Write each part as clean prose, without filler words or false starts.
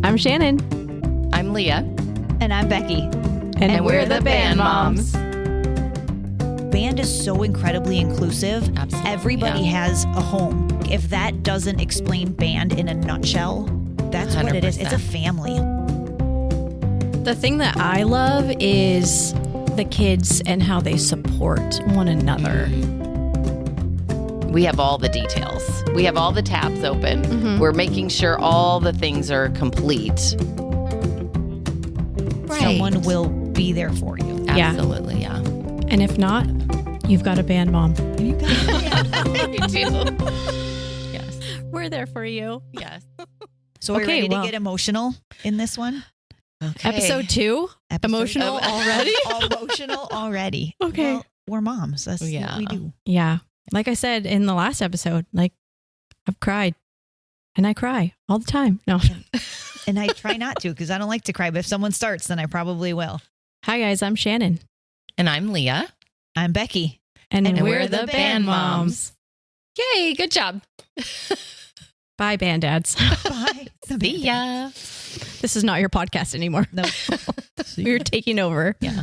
I'm Shannon. I'm Leah. And I'm Becky. And we're the Band Moms. Band is so incredibly inclusive. Absolutely, Everybody has a home. If that doesn't explain band in a nutshell, that's 100%. What it is. It's a family. The thing that I love is the kids and how they support one another. We have all the details. We have all the tabs open. Mm-hmm. We're making sure all the things are complete. Right. Someone will be there for you. Absolutely, yeah. And if not, you've got a band mom. You got it. We do. Yes. We're there for you. Yes. So are we ready to get emotional in this one? Okay. Episode 2? Emotional already? Emotional already. Okay. Well, we're moms. That's what we do. Yeah. Like I said in the last episode, like I've cried and I cry all the time. No. And I try not to because I don't like to cry. But if someone starts, then I probably will. Hi, guys. I'm Shannon. And I'm Leah. I'm Becky. And we're the Band Moms. Yay. Good job. Bye, Band Dads. Bye. See ya. This is not your podcast anymore. No. We're taking over. Yeah.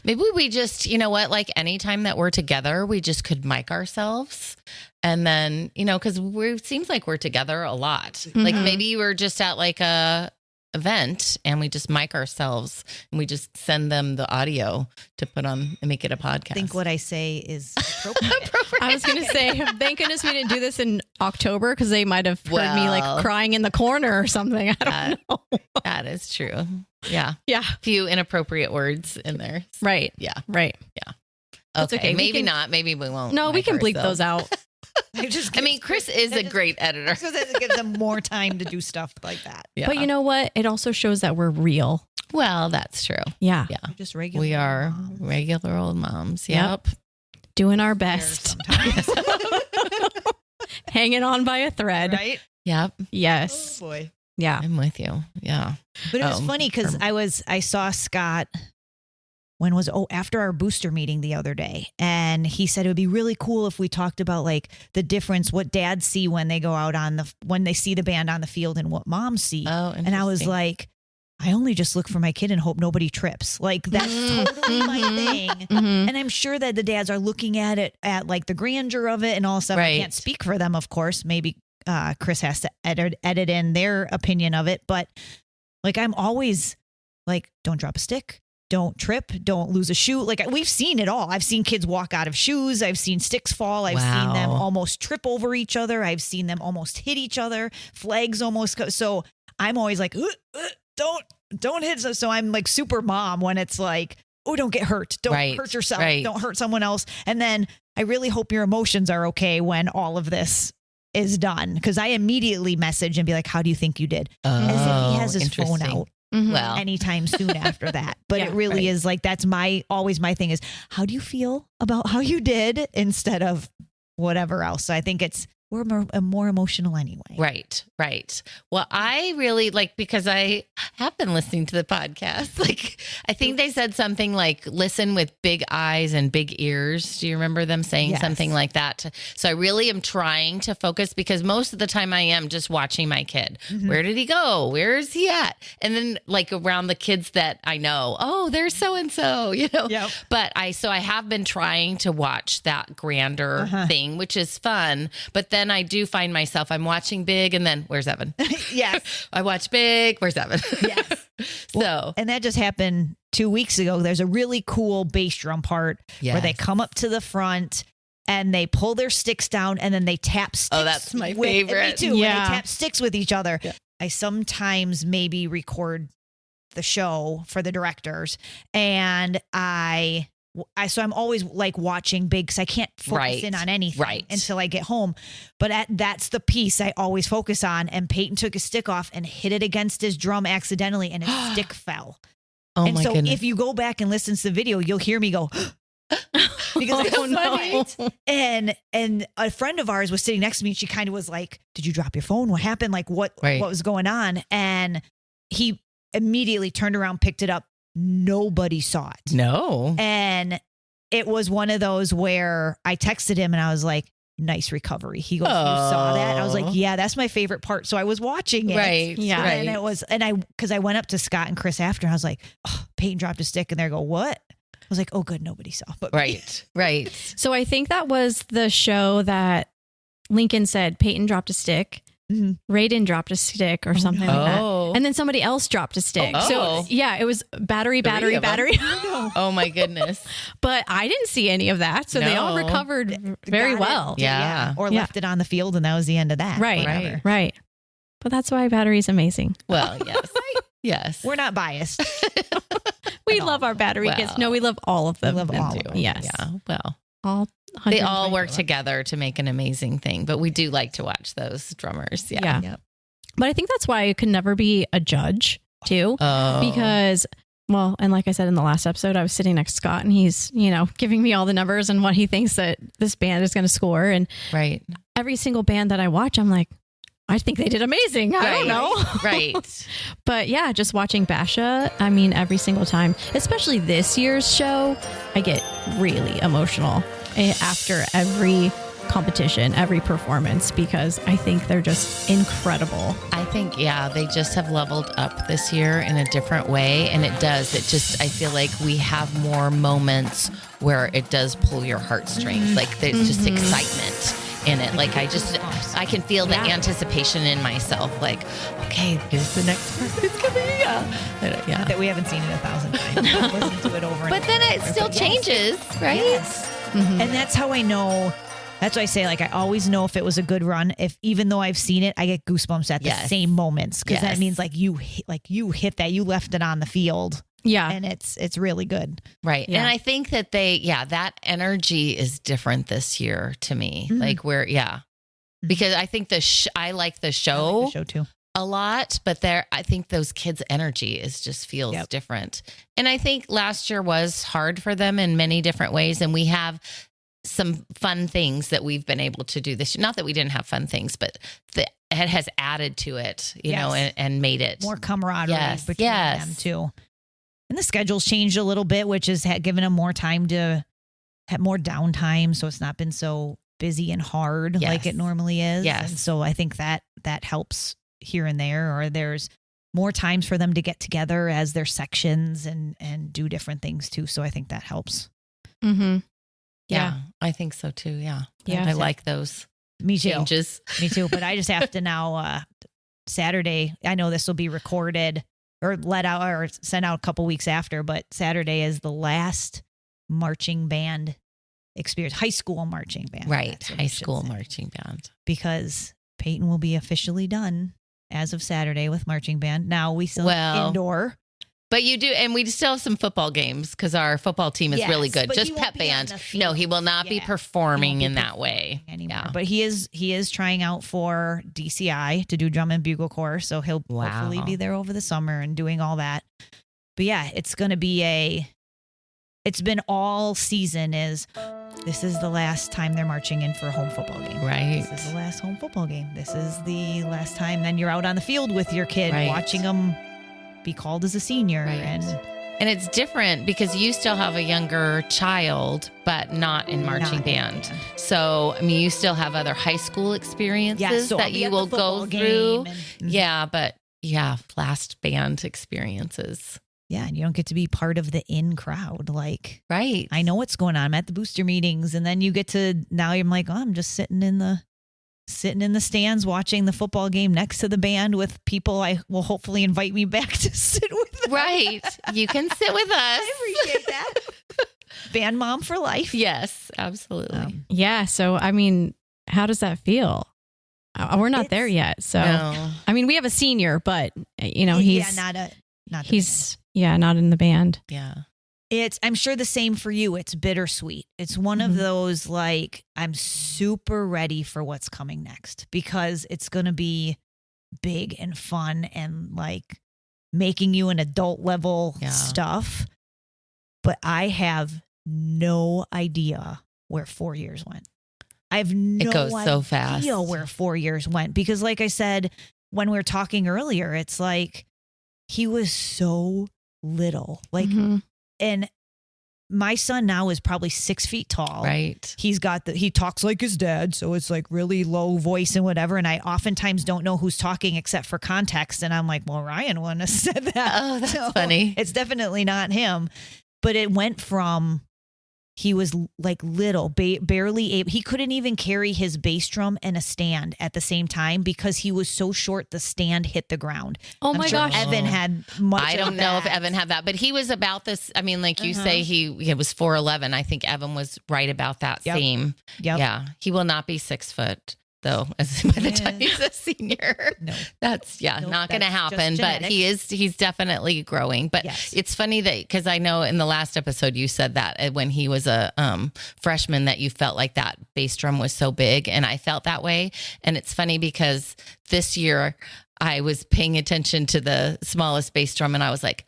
Maybe we just, you know what, like anytime that we're together, we just could mic ourselves. And then, you know, because it seems like we're together a lot. Mm-hmm. Like maybe we're just at like a event and we just mic ourselves and we just send them the audio to put on and make it a podcast. I think what I say is appropriate. I was going to say, thank goodness we didn't do this in October because they might have heard me like crying in the corner or something. I don't know. That is true. Yeah. Yeah. A few inappropriate words in there. Right. Yeah. Right. Yeah. That's okay. Maybe not. Maybe we won't. No, we can bleep those out. I mean, Chris is a great editor. Because it gives them more time to do stuff like that. Yeah. But you know what? It also shows that we're real. Well, that's true. Yeah. Yeah. We're just regular. We are moms. regular old moms. Yep. Doing our best. Hanging on by a thread. Right? Yep. Yes. Oh boy. Yeah. I'm with you. Yeah. But it was funny because I saw Scott after our booster meeting the other day, and he said it would be really cool if we talked about like the difference, what dads see when they go out when they see the band on the field and what moms see. Oh, and I was like, I only just look for my kid and hope nobody trips. Like that's totally my thing. Mm-hmm. And I'm sure that the dads are looking at it at like the grandeur of it and all stuff. Right. I can't speak for them, of course. Maybe Chris has to edit in their opinion of it. But like, I'm always like, don't drop a stick. Don't trip. Don't lose a shoe. Like we've seen it all. I've seen kids walk out of shoes. I've seen sticks fall. I've seen them almost trip over each other. I've seen them almost hit each other. Flags almost. So I'm always like, don't hit. So I'm like super mom when it's like, oh, don't get hurt. Don't hurt yourself. Right. Don't hurt someone else. And then I really hope your emotions are okay when all of this is done. Because I immediately message and be like, how do you think you did? As if he has his phone out. Mm-hmm. Well, Anytime soon after that. But it really is like, that's always my thing is, how do you feel about how you did instead of whatever else? So I think we're more emotional anyway. Right. Well, I really because I have been listening to the podcast. Like, I think they said something like, listen with big eyes and big ears. Do you remember them saying something like that? So I really am trying to focus because most of the time I am just watching my kid. Mm-hmm. Where did he go? Where is he at? And then like around the kids that I know, oh, there's so-and-so, you know, but I have been trying to watch that grander thing, which is fun. But then I do find myself, I'm watching Big and then where's Evan? Yes. I watch Big. Where's Evan? Yes. And that just happened 2 weeks ago. There's a really cool bass drum part where they come up to the front and they pull their sticks down and then they tap sticks. Oh, that's my favorite. Me too. Yeah. When they tap sticks with each other. Yeah. I sometimes maybe record the show for the directors and so I'm always like watching Big because I can't focus in on anything until I get home. But that's the piece I always focus on. And Peyton took his stick off and hit it against his drum accidentally and his stick fell. Oh and my so goodness. if you go back and listen to the video, you'll hear me go, because it's funny. And a friend of ours was sitting next to me and she kind of was like, did you drop your phone? What happened? Like what was going on? And he immediately turned around, picked it up. Nobody saw it. No. And it was one of those where I texted him and I was like, nice recovery. He goes, you saw that? I was like, yeah, that's my favorite part. So I was watching it. Right. Yeah. And it was, because I went up to Scott and Chris after, and I was like, oh, Peyton dropped a stick. And they go, what? I was like, oh, good. Nobody saw. But Right. So I think that was the show that Lincoln said Peyton dropped a stick. Mm-hmm. Raiden dropped a stick or something like that. And then somebody else dropped a stick. Oh. So yeah, it was battery. Oh my goodness. But I didn't see any of that. So they all recovered very well. Yeah. Or left it on the field, and that was the end of that. Right. But that's why battery's amazing. Well, yes. Yes. We're not biased. We love our battery kids. No, we love all of them. We love all of them. Yes. Yeah. Well, all they all work together to make an amazing thing, but we do like to watch those drummers. Yeah. Yep. But I think that's why I could never be a judge too, because, well, and like I said in the last episode, I was sitting next to Scott and he's, giving me all the numbers and what he thinks that this band is going to score. And every single band that I watch, I'm like, I think they did amazing. I don't know. Right. But yeah, just watching Basha, I mean, every single time, especially this year's show, I get really emotional after every competition, every performance, because I think they're just incredible. I think, they just have leveled up this year in a different way. And it does. I feel like we have more moments where it does pull your heartstrings. Like there's just excitement in it. Like I can feel the anticipation in myself. Like, okay, here's the next person. It's coming. Yeah. Not that we haven't seen it 1,000 times. Listen to it over. But then it still changes, right? Yes. Mm-hmm. And that's how I know. That's why I say, like, I always know if it was a good run. If even though I've seen it, I get goosebumps at the same moments, because that means you hit that, you left it on the field. Yeah. And it's really good. Right. Yeah. And I think that that energy is different this year to me. Mm-hmm. Like because I think I like the show. I like the show too. A lot, but I think those kids' energy feels different. And I think last year was hard for them in many different ways. And we have some fun things that we've been able to do this year. Not that we didn't have fun things, but it has added to it, and made it more camaraderie between them too. And the schedule's changed a little bit, which has given them more time to have more downtime. So it's not been so busy and hard like it normally is. Yes. And so I think that helps here and there, or there's more times for them to get together as their sections and do different things too. So I think that helps. Mm-hmm. Yeah, I think so too. Yeah. I like those Me too. changes. Me too. But I just have to now, Saturday, I know this will be recorded or let out or sent out a couple weeks after, but Saturday is the last marching band experience, high school marching band. Right. High school marching band. Because Peyton will be officially done as of Saturday with marching band. Now we still indoor. But you do, and we still have some football games because our football team is really good. Just pep band. No, he will not be performing in that way anymore. Yeah. But he is trying out for DCI to do drum and bugle corps, so he'll hopefully be there over the summer and doing all that. But yeah, it's going to be it's been all season this is the last time they're marching in for a home football game. Right. This is the last home football game. This is the last time then you're out on the field with your kid watching them be called as a senior. Right. And it's different because you still have a younger child, but not in marching band. So, I mean, you still have other high school experiences that you will go through. Last band experiences. Yeah, and you don't get to be part of the in crowd. Like, right. I know what's going on. I'm at the booster meetings, and then you get to, now I'm like, I'm just sitting in the stands watching the football game next to the band with people I will hopefully invite me back to sit with them. Right. You can sit with us. I appreciate that. Band mom for life. Yes, absolutely. Yeah. So, I mean, how does that feel? We're not there yet. So, no. I mean, we have a senior, but he's not in the band. Yeah. I'm sure the same for you. It's bittersweet. It's one of those, like, I'm super ready for what's coming next because it's going to be big and fun and like making you an adult level stuff. But I have no idea where 4 years went. I have no It goes so fast. idea where 4 years went because, like I said, when we were talking earlier, it's like he was so little. Like, and my son now is probably 6 feet tall. Right. He talks like his dad. So it's like really low voice and whatever. And I oftentimes don't know who's talking except for context. And I'm like, well, Ryan wouldn't have said that. Oh, that's funny. It's definitely not him. But it went from, he was like little, barely able. He couldn't even carry his bass drum and a stand at the same time because he was so short. The stand hit the ground. Oh my gosh. Evan had much. I don't know if Evan had that, but he was about this. I mean, like you say, he was 4'11". I think Evan was right about that same. Yep. Yeah. He will not be 6 foot though, as by the time he's a senior. No. That's not going to happen, but genetics. he's definitely growing. But it's funny that, because I know in the last episode you said that when he was a freshman that you felt like that bass drum was so big, and I felt that way. And it's funny because this year I was paying attention to the smallest bass drum and I was like,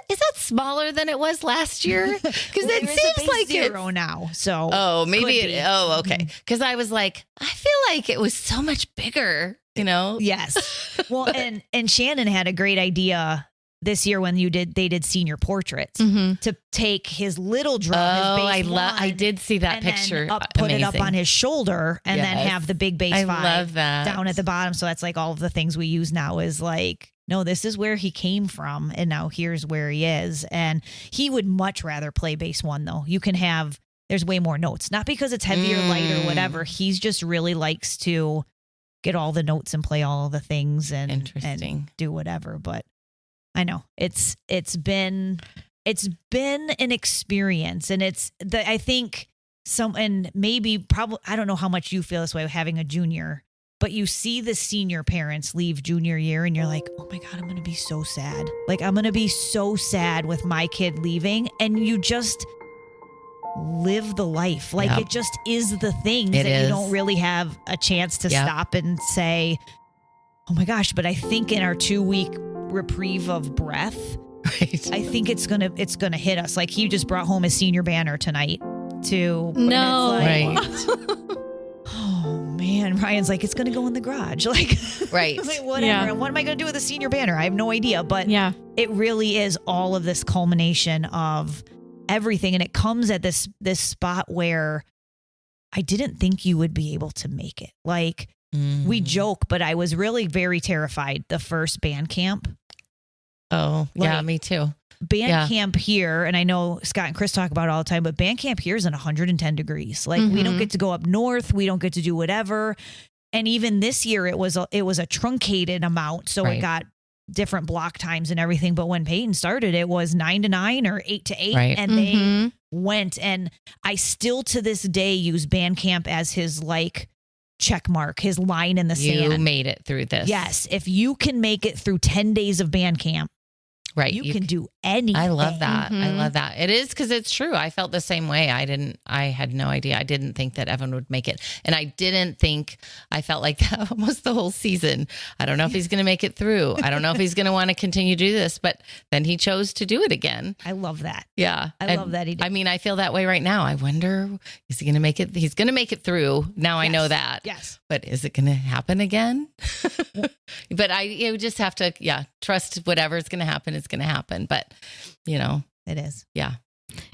is that smaller than it was last year? Because it seems like zero now. So maybe okay. Because I was like, I feel like it was so much bigger. Yes. Well, and Shannon had a great idea this year when they did senior portraits to take his little drum. I did see that picture. Put it up on his shoulder and then have the big bass 5 love that. Down at the bottom. So that's like all of the things we use now is like, no, this is where he came from. And now here's where he is. And he would much rather play bass 1 though. There's way more notes, not because it's heavier, lighter, whatever. He's just really likes to get all the notes and play all the things and do whatever. But I know it's been an experience, and I think I don't know how much you feel this way having a junior, but you see the senior parents leave junior year and you're like, oh my God, I'm going to be so sad. Like, I'm going to be so sad with my kid leaving. And you just live the life. Like it just is the things that you don't really have a chance to stop and say, oh my gosh. But I think in our 2-week reprieve of breath, right. I think it's gonna hit us. Like he just brought home his senior banner tonight to right. Oh man, Ryan's like, it's gonna go in the garage. Like right. like, whatever. Yeah. What am I gonna do with a senior banner? I have no idea. But it really is all of this culmination of everything. And it comes at this spot where I didn't think you would be able to make it. Like we joke, but I was really very terrified the first band camp. Oh, yeah, me too. Band camp here, and I know Scott and Chris talk about it all the time, but band camp here is in 110 degrees. Like we don't get to go up north. We don't get to do whatever. And even this year it was a truncated amount. So it got different block times and everything. But when Peyton started, it was 9 to 9 or 8 to 8. Right. And they went, and I still to this day use band camp as his like check mark, his line in the sand. You made it through this. Yes. If you can make it through 10 days of band camp, right. You can do anything. I love that. I love that. It is, because it's true. I felt the same way. I had no idea. I didn't think that Evan would make it. And I felt like that almost the whole season. I don't know if he's going to make it through. I don't know if he's going to want to continue to do this, but then he chose to do it again. I love that. Yeah. I love that he did. I mean, I feel that way right now. I wonder, is he going to make it? He's going to make it through. Now I know that. Yes. But is it going to happen again? But you just have to, trust whatever's going to happen is going to happen. But, it is. Yeah.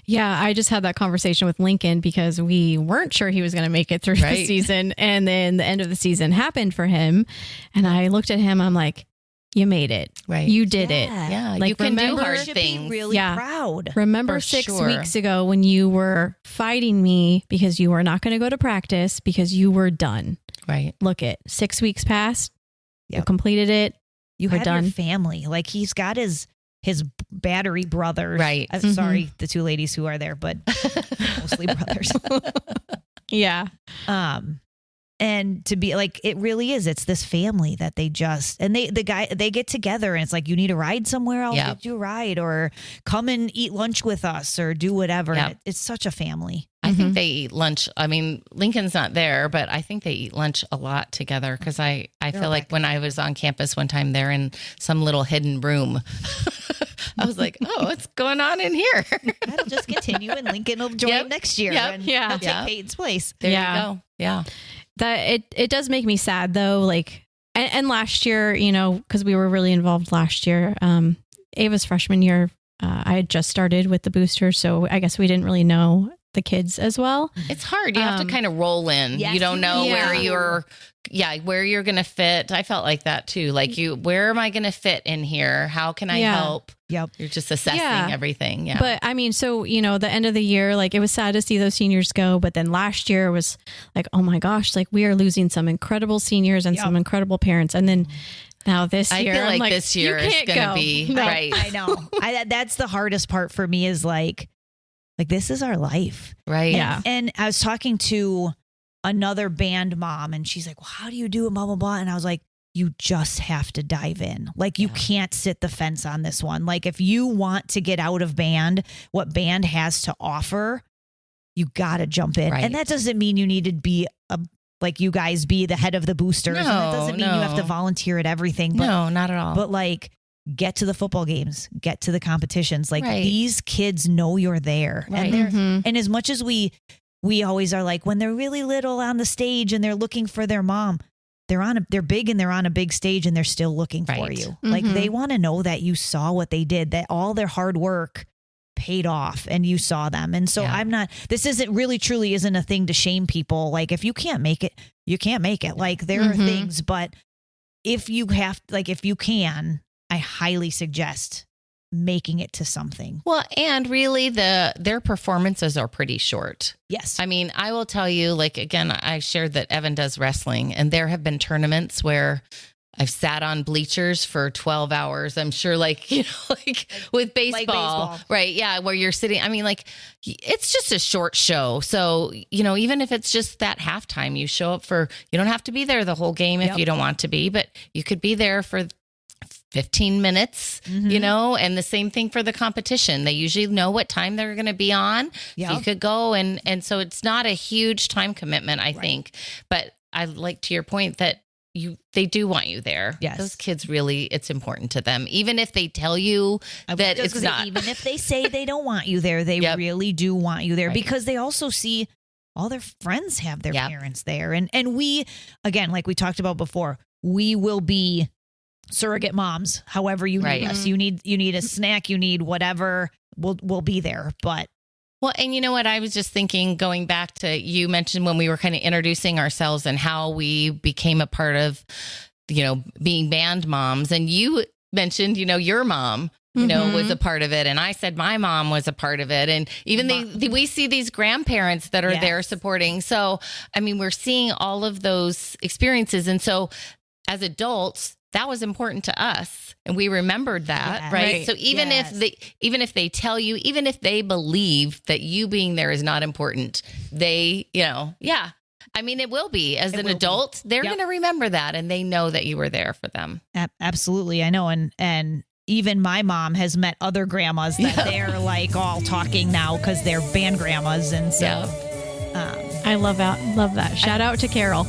Yeah. I just had that conversation with Lincoln because we weren't sure he was going to make it through the season. And then the end of the season happened for him. And I looked at him. I'm like, you made it. Right. You did it. Yeah. Like, you can do hard should things. Be really proud. Remember For 6 sure. weeks ago when you were fighting me because you were not going to go to practice because you were done. Right. Look it. 6 weeks passed. You Yep. completed it. You We're had done. your family. Like he's got his battery brothers. Right. Sorry, the 2 ladies who are there, but mostly brothers. Yeah. And to be like, it really is. It's this family that they they get together and it's like, you need a ride somewhere. I'll get you a ride, or come and eat lunch with us, or do whatever. Yep. It's such a family. I think they eat lunch. I mean, Lincoln's not there, but I think they eat lunch a lot together, because I feel like when I was on campus one time, they're in some little hidden room. I was like, oh, what's going on in here? That'll just continue, and Lincoln will join next year. And he'll take Peyton's place. There you go. Yeah. That it does make me sad though. Like, and last year, because we were really involved last year, Ava's freshman year, I had just started with the booster, so I guess we didn't really know the kids as well. It's hard. You have to kind of roll in. Yes, you don't know yeah. where you're going to fit. I felt like that too. Like where am I going to fit in here? How can I help? Yep. You're just assessing everything. Yeah. But I mean, so, the end of the year, like it was sad to see those seniors go. But then last year was like, oh my gosh, like we are losing some incredible seniors and some incredible parents. And then now this year, I feel like, like this year is going to be right. I know. That's the hardest part for me is like this is our life. Right. Yeah. And I was talking to another band mom and she's like, well, how do you do it? Blah, blah, blah. And I was like, you just have to dive in. Like you can't sit the fence on this one. Like if you want to get out of band, what band has to offer, you got to jump in. Right. And that doesn't mean you need to be like you guys be the head of the boosters. No, and that doesn't mean you have to volunteer at everything. But, no, not at all. But like get to the football games, get to the competitions. Like Right. these kids know you're there. Right. And as much as we always are like when they're really little on the stage and they're looking for their mom, they're big and they're on a big stage and they're still looking for Right. you. Like they want to know that you saw what they did, that all their hard work paid off and you saw them. And so this truly isn't a thing to shame people. Like if you can't make it, you can't make it. Like there are things, but if you can, I highly suggest making it to something. Well, and really their performances are pretty short. Yes. I mean, I will tell you, like, again, I shared that Evan does wrestling and there have been tournaments where I've sat on bleachers for 12 hours. I'm sure like with baseball, right? Yeah. Where you're sitting, I mean, like it's just a short show. So, even if it's just that halftime, you show up you don't have to be there the whole game if you don't want to be, but you could be there for 15 minutes, and the same thing for the competition. They usually know what time they're going to be on. Yep. So you could go and so it's not a huge time commitment, I think. But I like to your point that they do want you there. Yes. Those kids really, it's important to them. Even if they tell you that it's not. Even if they say they don't want you there, they really do want you there because they also see all their friends have their parents there. And we, again, like we talked about before, we will be surrogate moms, however you need us. You need a snack, you need whatever, we'll be there. But well, and you know what? I was just thinking, going back to you mentioned when we were kind of introducing ourselves and how we became a part of, being band moms. And you mentioned, your mom, was a part of it. And I said my mom was a part of it. And even we see these grandparents that are there supporting. So, I mean, we're seeing all of those experiences. And so as adults, that was important to us. And we remembered that, right? So even if they tell you, even if they believe that you being there is not important, they, I mean, it will be as an adult, they're going to remember that. And they know that you were there for them. Absolutely. I know. And even my mom has met other grandmas that they're like all talking now because they're band grandmas. And so I love that. Shout out to Carol.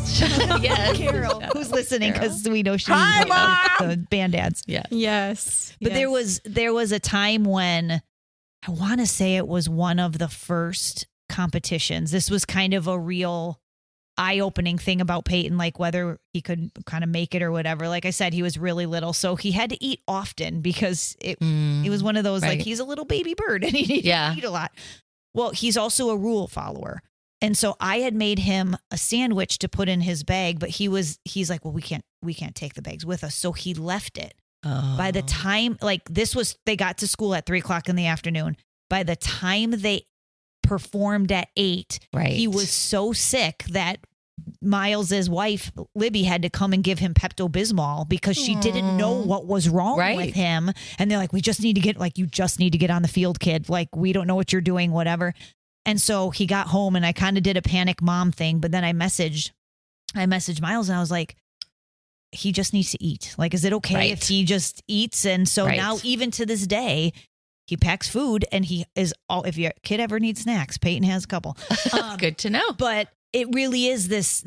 Yes. Carol, who's listening because we know she's the band dads. Yeah. Yes. But there was a time when I want to say it was one of the first competitions. This was kind of a real eye-opening thing about Peyton, like whether he could kind of make it or whatever. Like I said, he was really little, so he had to eat often because it was one of those like he's a little baby bird and he needed to eat a lot. Well, he's also a rule follower. And so I had made him a sandwich to put in his bag, but he's like, well, we can't take the bags with us. So he left it. Oh. By the time they got to school at 3:00 in the afternoon. By the time they performed at 8, he was so sick that Miles's wife, Libby, had to come and give him Pepto-Bismol because she didn't know what was wrong with him. And they're like, you just need to get on the field, kid. Like, we don't know what you're doing, whatever. And so he got home and I kind of did a panic mom thing, but then I messaged Miles and I was like, he just needs to eat. Like, is it okay if he just eats? And so now even to this day, he packs food and he is if your kid ever needs snacks, Peyton has a couple. Good to know. But it really is this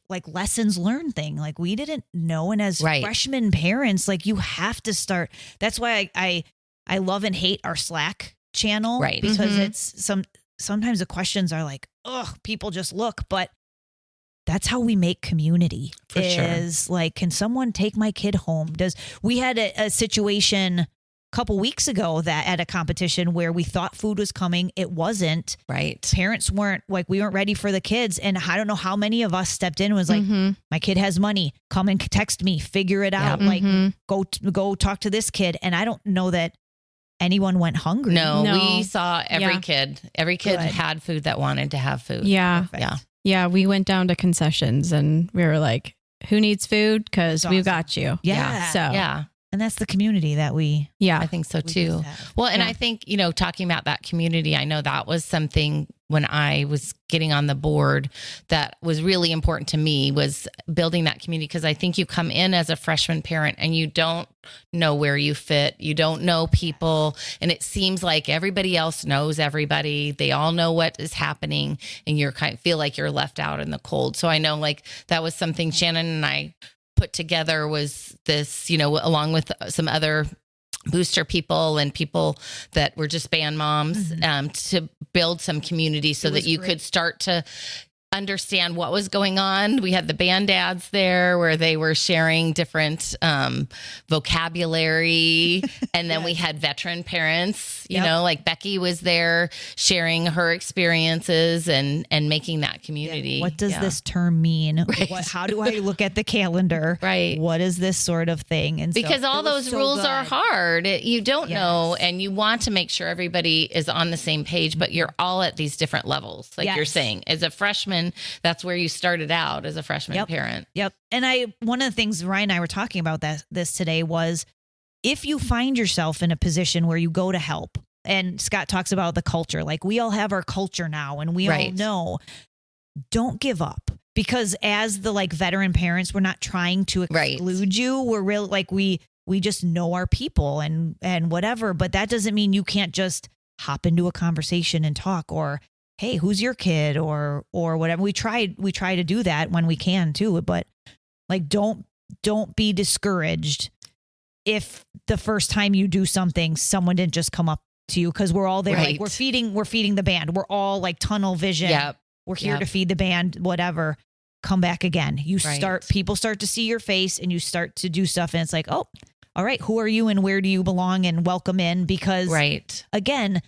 like lessons learned thing. Like we didn't know. And as freshman parents, like you have to start. That's why I love and hate our Slack channel, because it's sometimes the questions are like, ugh, people just look, but that's how we make community. Like, can someone take my kid home? We had a situation couple weeks ago that at a competition where we thought food was coming, it wasn't. Right. Parents weren't like, we weren't ready for the kids. And I don't know how many of us stepped in and was like, my kid has money, come and text me, figure it out. Like go talk to this kid. And I don't know that anyone went hungry. No. We saw every kid had food that wanted to have food. Yeah. Perfect. Yeah. Yeah. We went down to concessions and we were like, who needs food? Because we've got you. Yeah. So, Yeah. And that's the community that I think so too. Well, and I think, talking about that community, I know that was something when I was getting on the board that was really important to me, was building that community. Because I think you come in as a freshman parent and you don't know where you fit. You don't know people. And it seems like everybody else knows everybody. They all know what is happening and you're feel like you're left out in the cold. So I know like that was something Shannon and I put together, was this, along with some other booster people and people that were just band moms, to build some community so that you could start to understand what was going on. We had the band dads there where they were sharing different vocabulary. And then we had veteran parents, like Becky was there sharing her experiences and making that community. What does this term mean? Right. How do I look at the calendar? Right. What is this sort of thing? And because all those rules are hard. You don't know, Yes. and you want to make sure everybody is on the same page, but you're all at these different levels. Like you're saying, as a freshman, that's where you started out as a freshman parent. Yep. And one of the things Ryan and I were talking about this today was, if you find yourself in a position where you go to help, and Scott talks about the culture, like we all have our culture now and we all know, don't give up. Because as the veteran parents, we're not trying to exclude you. We're really we just know our people and whatever, but that doesn't mean you can't just hop into a conversation and talk, or, hey, who's your kid, or whatever. We try to do that when we can too, but don't be discouraged if the first time you do something, someone didn't just come up to you, because we're all there. Right. We're feeding the band. We're all tunnel vision. Yep. We're here to feed the band, whatever. Come back again. People start to see your face and you start to do stuff. And it's like, oh, all right, who are you and where do you belong, and welcome in. Because again,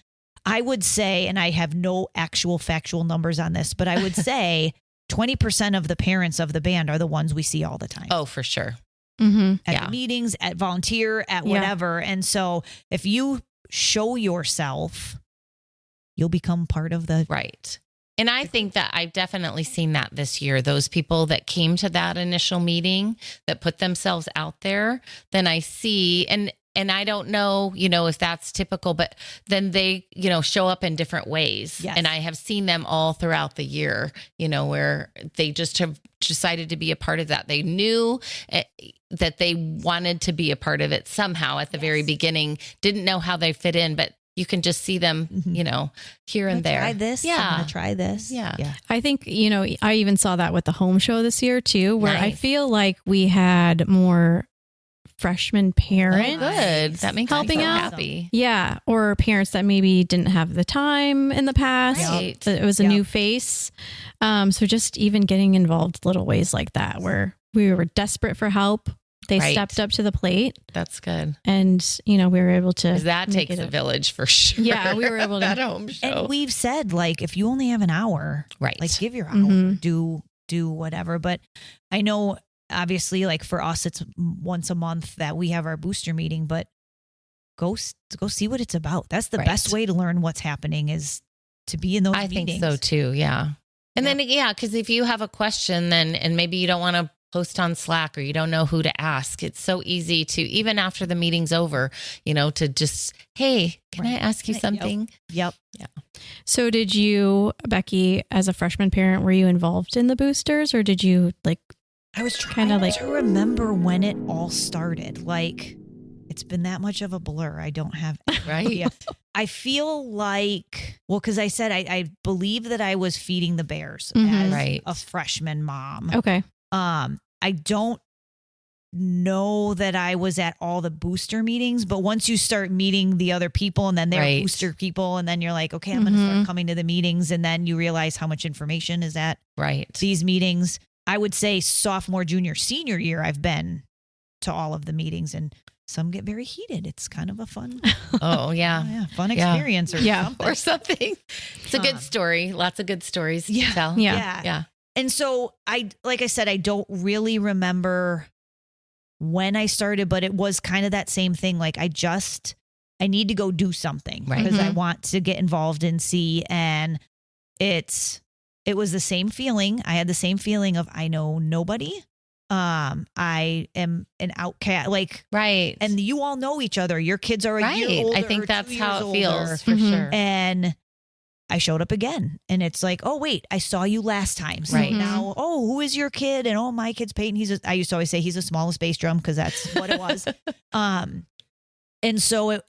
I would say, and I have no actual factual numbers on this, but I would say 20% of the parents of the band are the ones we see all the time. Oh, for sure. At the meetings, at volunteer, at whatever. And so if you show yourself, you'll become part of the And I think that I've definitely seen that this year. Those people that came to that initial meeting that put themselves out there, then I see, and I don't know, if that's typical, but then they, show up in different ways. Yes. And I have seen them all throughout the year, where they just have decided to be a part of that. They knew that they wanted to be a part of it somehow at the very beginning, didn't know how they fit in, but you can just see them, here and there. Try this. Yeah. I'm gonna try this. Yeah. I think, I even saw that with the home show this year too, where I Nice. feel like we had more freshman parents. Oh, good. That makes helping me so out. happy. Yeah. Or parents that maybe didn't have the time in the past. Right. That it was a new face. So just even getting involved little ways like that, where we were desperate for help. They stepped up to the plate. That's good. And, we were able to. 'Cause that make takes it a village for sure. Yeah, we were able to. That home show. And we've said, if you only have an hour, Right. give your hour, do whatever. But I know, obviously, for us, it's once a month that we have our booster meeting, but go see what it's about. That's the best way to learn what's happening, is to be in those I meetings. think so too. Yeah. And then, because if you have a question, then, and maybe you don't want to post on Slack or you don't know who to ask, it's so easy to, even after the meeting's over, to just, hey, can I ask you something? Yep. Yeah. So did you, Becky, as a freshman parent, were you involved in the boosters, or did you I was trying to remember when it all started. It's been that much of a blur. I don't have Right. idea. I feel because I said I believe that I was feeding the bears as a freshman mom. Okay. I don't know that I was at all the booster meetings, but once you start meeting the other people and then they're booster people, and then you're like, okay, I'm going to start coming to the meetings, and then you realize how much information is at these meetings. I would say sophomore, junior, senior year, I've been to all of the meetings, and some get very heated. It's kind of a fun, fun experience or something. It's a good story. Lots of good stories to tell. Yeah. And so like I said, I don't really remember when I started, but it was kind of that same thing. Like I need to go do something because I want to get involved and see. And it was the same feeling. I had the same feeling of, I know nobody. I am an outcast, and you all know each other. Your kids are a year older. I think that's how it feels for sure. And I showed up again, and it's like, oh wait, I saw you last time. So now, who is your kid? And my kid's Peyton. I used to always say he's the smallest bass drum because that's what it was. And so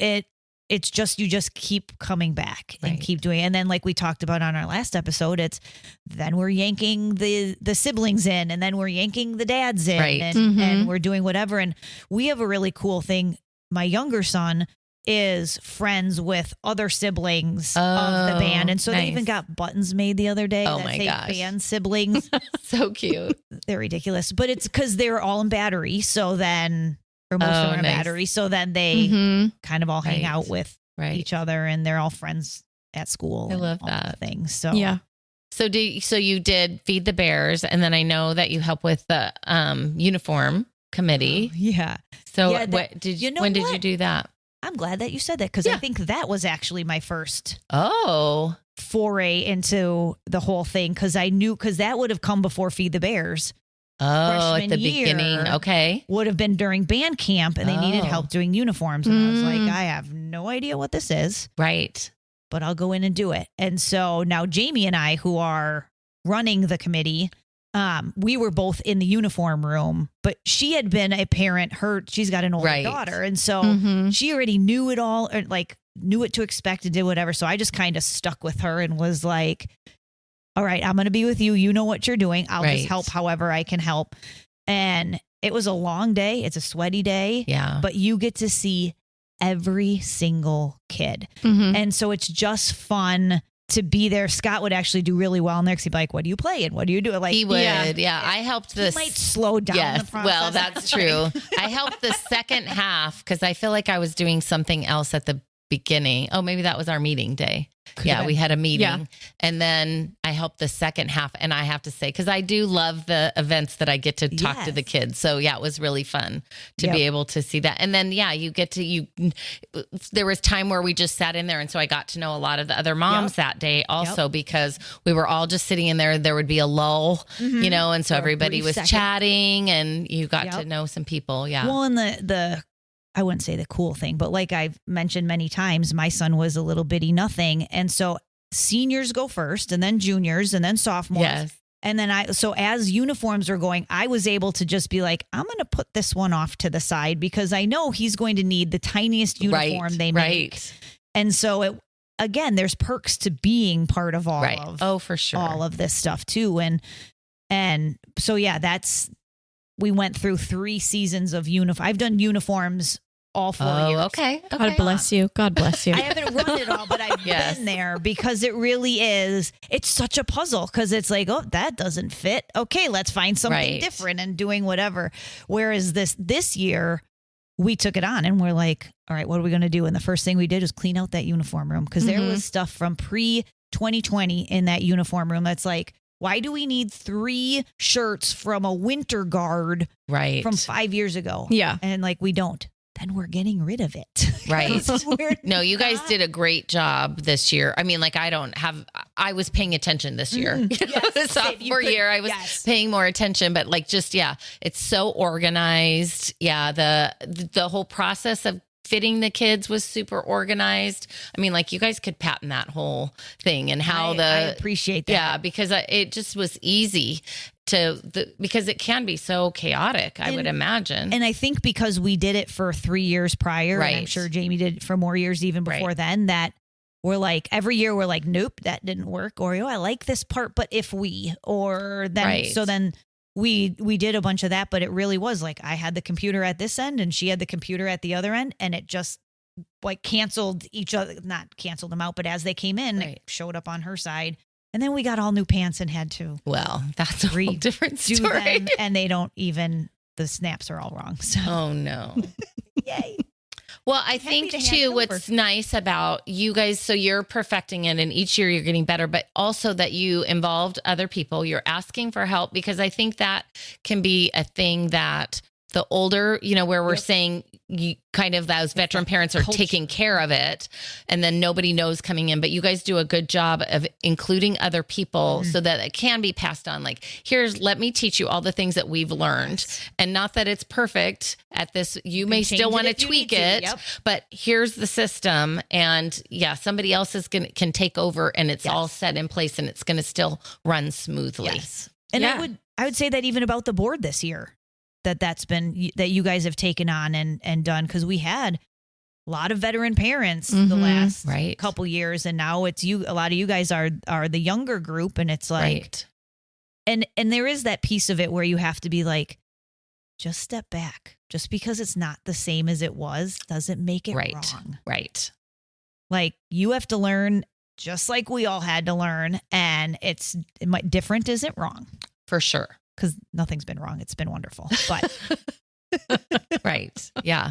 it's just, you just keep coming back and keep doing it. And then like we talked about on our last episode, then we're yanking the siblings in, and then we're yanking the dads in, and we're doing whatever. And we have a really cool thing. My younger son is friends with other siblings of the band. And so they even got buttons made the other day that say band siblings. So cute. They're ridiculous, but it's because they're all in Battery. So then, or most of them are in Battery. So then they kind of all hang out with each other, and they're all friends at school. I love that thing. So So you did Feed the Bears, and then I know that you help with the uniform committee. So when did you do that? I'm glad that you said that, because I think that was actually my first foray into the whole thing, because that would have come before Feed the Bears. At the beginning. Okay. Would have been during band camp, and they needed help doing uniforms. And I was like, I have no idea what this is. Right. But I'll go in and do it. And so now Jamie and I, who are running the committee, we were both in the uniform room, but she had been a parent. She's got an older daughter. And so she already knew it all, or like knew what to expect and did whatever. So I just kind of stuck with her and was like, all right, I'm going to be with you. You know what you're doing. I'll just help however I can help. And it was a long day. It's a sweaty day. Yeah. But you get to see every single kid. And so it's just fun to be there. Scott would actually do really well in there, because he'd be like, what do you play and what do you do? Like, he would. Yeah. I helped this. He might slow down the process. Well, that's true. I helped the second half because I feel like I was doing something else at the beginning. Oh, maybe that was our meeting day. We had a meeting, and then I helped the second half. And I have to say, because I do love the events that I get to talk to the kids. So it was really fun to be able to see that. And then, there was time where we just sat in there. And so I got to know a lot of the other moms that day also, because we were all just sitting in there. There would be a lull, and so everybody was chatting, and you got to know some people. Yeah. Well, and I wouldn't say the cool thing, but like I've mentioned many times, my son was a little bitty nothing. And so seniors go first, and then juniors, and then sophomores. Yes. And then so as uniforms are going, I was able to just be like, I'm going to put this one off to the side, because I know he's going to need the tiniest uniform they make. And so again, there's perks to being part of all of, for sure, all of this stuff too. And so, we went through 3 seasons of I've done uniforms all 4 years. Okay. God bless you. God bless you. I haven't run it all, but I've been there, because it really is. It's such a puzzle, because it's like, that doesn't fit. Okay, let's find something different, and doing whatever. Whereas this year, we took it on, and we're like, all right, what are we going to do? And the first thing we did was clean out that uniform room, because there was stuff from pre-2020 in that uniform room that's like, why do we need 3 shirts from a winter guard from 5 years ago? Yeah. And like, we don't. Then we're getting rid of it. Right. No, you guys did a great job this year. I mean, like, I was paying attention this year. The sophomore year, I was paying more attention, but like, it's so organized. Yeah. The whole process of fitting the kids was super organized. I mean, like, you guys could patent that whole thing, and how I appreciate that. Yeah, because it just was easy because it can be so chaotic, I would imagine. And I think because we did it for 3 years prior, and I'm sure Jamie did it for more years even before then, that we're like, every year we're like, nope, that didn't work. Or, I like this part, but if so then we did a bunch of that, but it really was like, I had the computer at this end and she had the computer at the other end, and it just like canceled each other, not canceled them out, but as they came in, it showed up on her side. And then we got all new pants and had to. Well, that's a whole different story. Them, and they don't even, the snaps are all wrong. So. Oh no. Yay. Well, I Happy think to hand too, it over. what's nice about you guys, so you're perfecting it and each year you're getting better, but also that you involved other people. You're asking for help because I think that can be a thing that the older, where we're saying you kind of those veteran parents are taking care of it and then nobody knows coming in, but you guys do a good job of including other people so that it can be passed on. Like, let me teach you all the things that we've learned and not that it's perfect at this. You may still want to tweak it, but here's the system. And somebody else can take over and it's all set in place and it's going to still run smoothly. Yes. And I would say that even about the board this year. That you guys have taken on and done, because we had a lot of veteran parents the last couple years, and now it's you. A lot of you guys are the younger group, and it's like, and there is that piece of it where you have to be like, just step back. Just because it's not the same as it was doesn't make it wrong. Right. Like, you have to learn just like we all had to learn, and different isn't wrong. For sure. Because nothing's been wrong. It's been wonderful. But right. Yeah.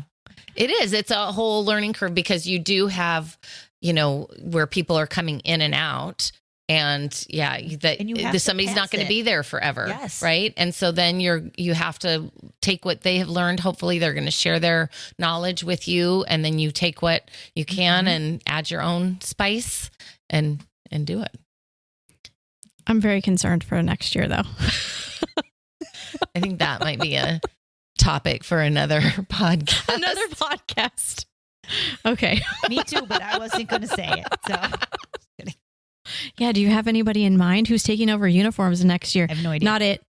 It is. It's a whole learning curve because you do have, where people are coming in and out. And somebody's not going to be there forever. Yes. Right. And so then you have to take what they have learned. Hopefully they're going to share their knowledge with you. And then you take what you can and add your own spice and do it. I'm very concerned for next year, though. I think that might be a topic for another podcast. Okay. Me too, but I wasn't going to say it. So, yeah. Do you have anybody in mind who's taking over uniforms next year? I have no idea. Not it.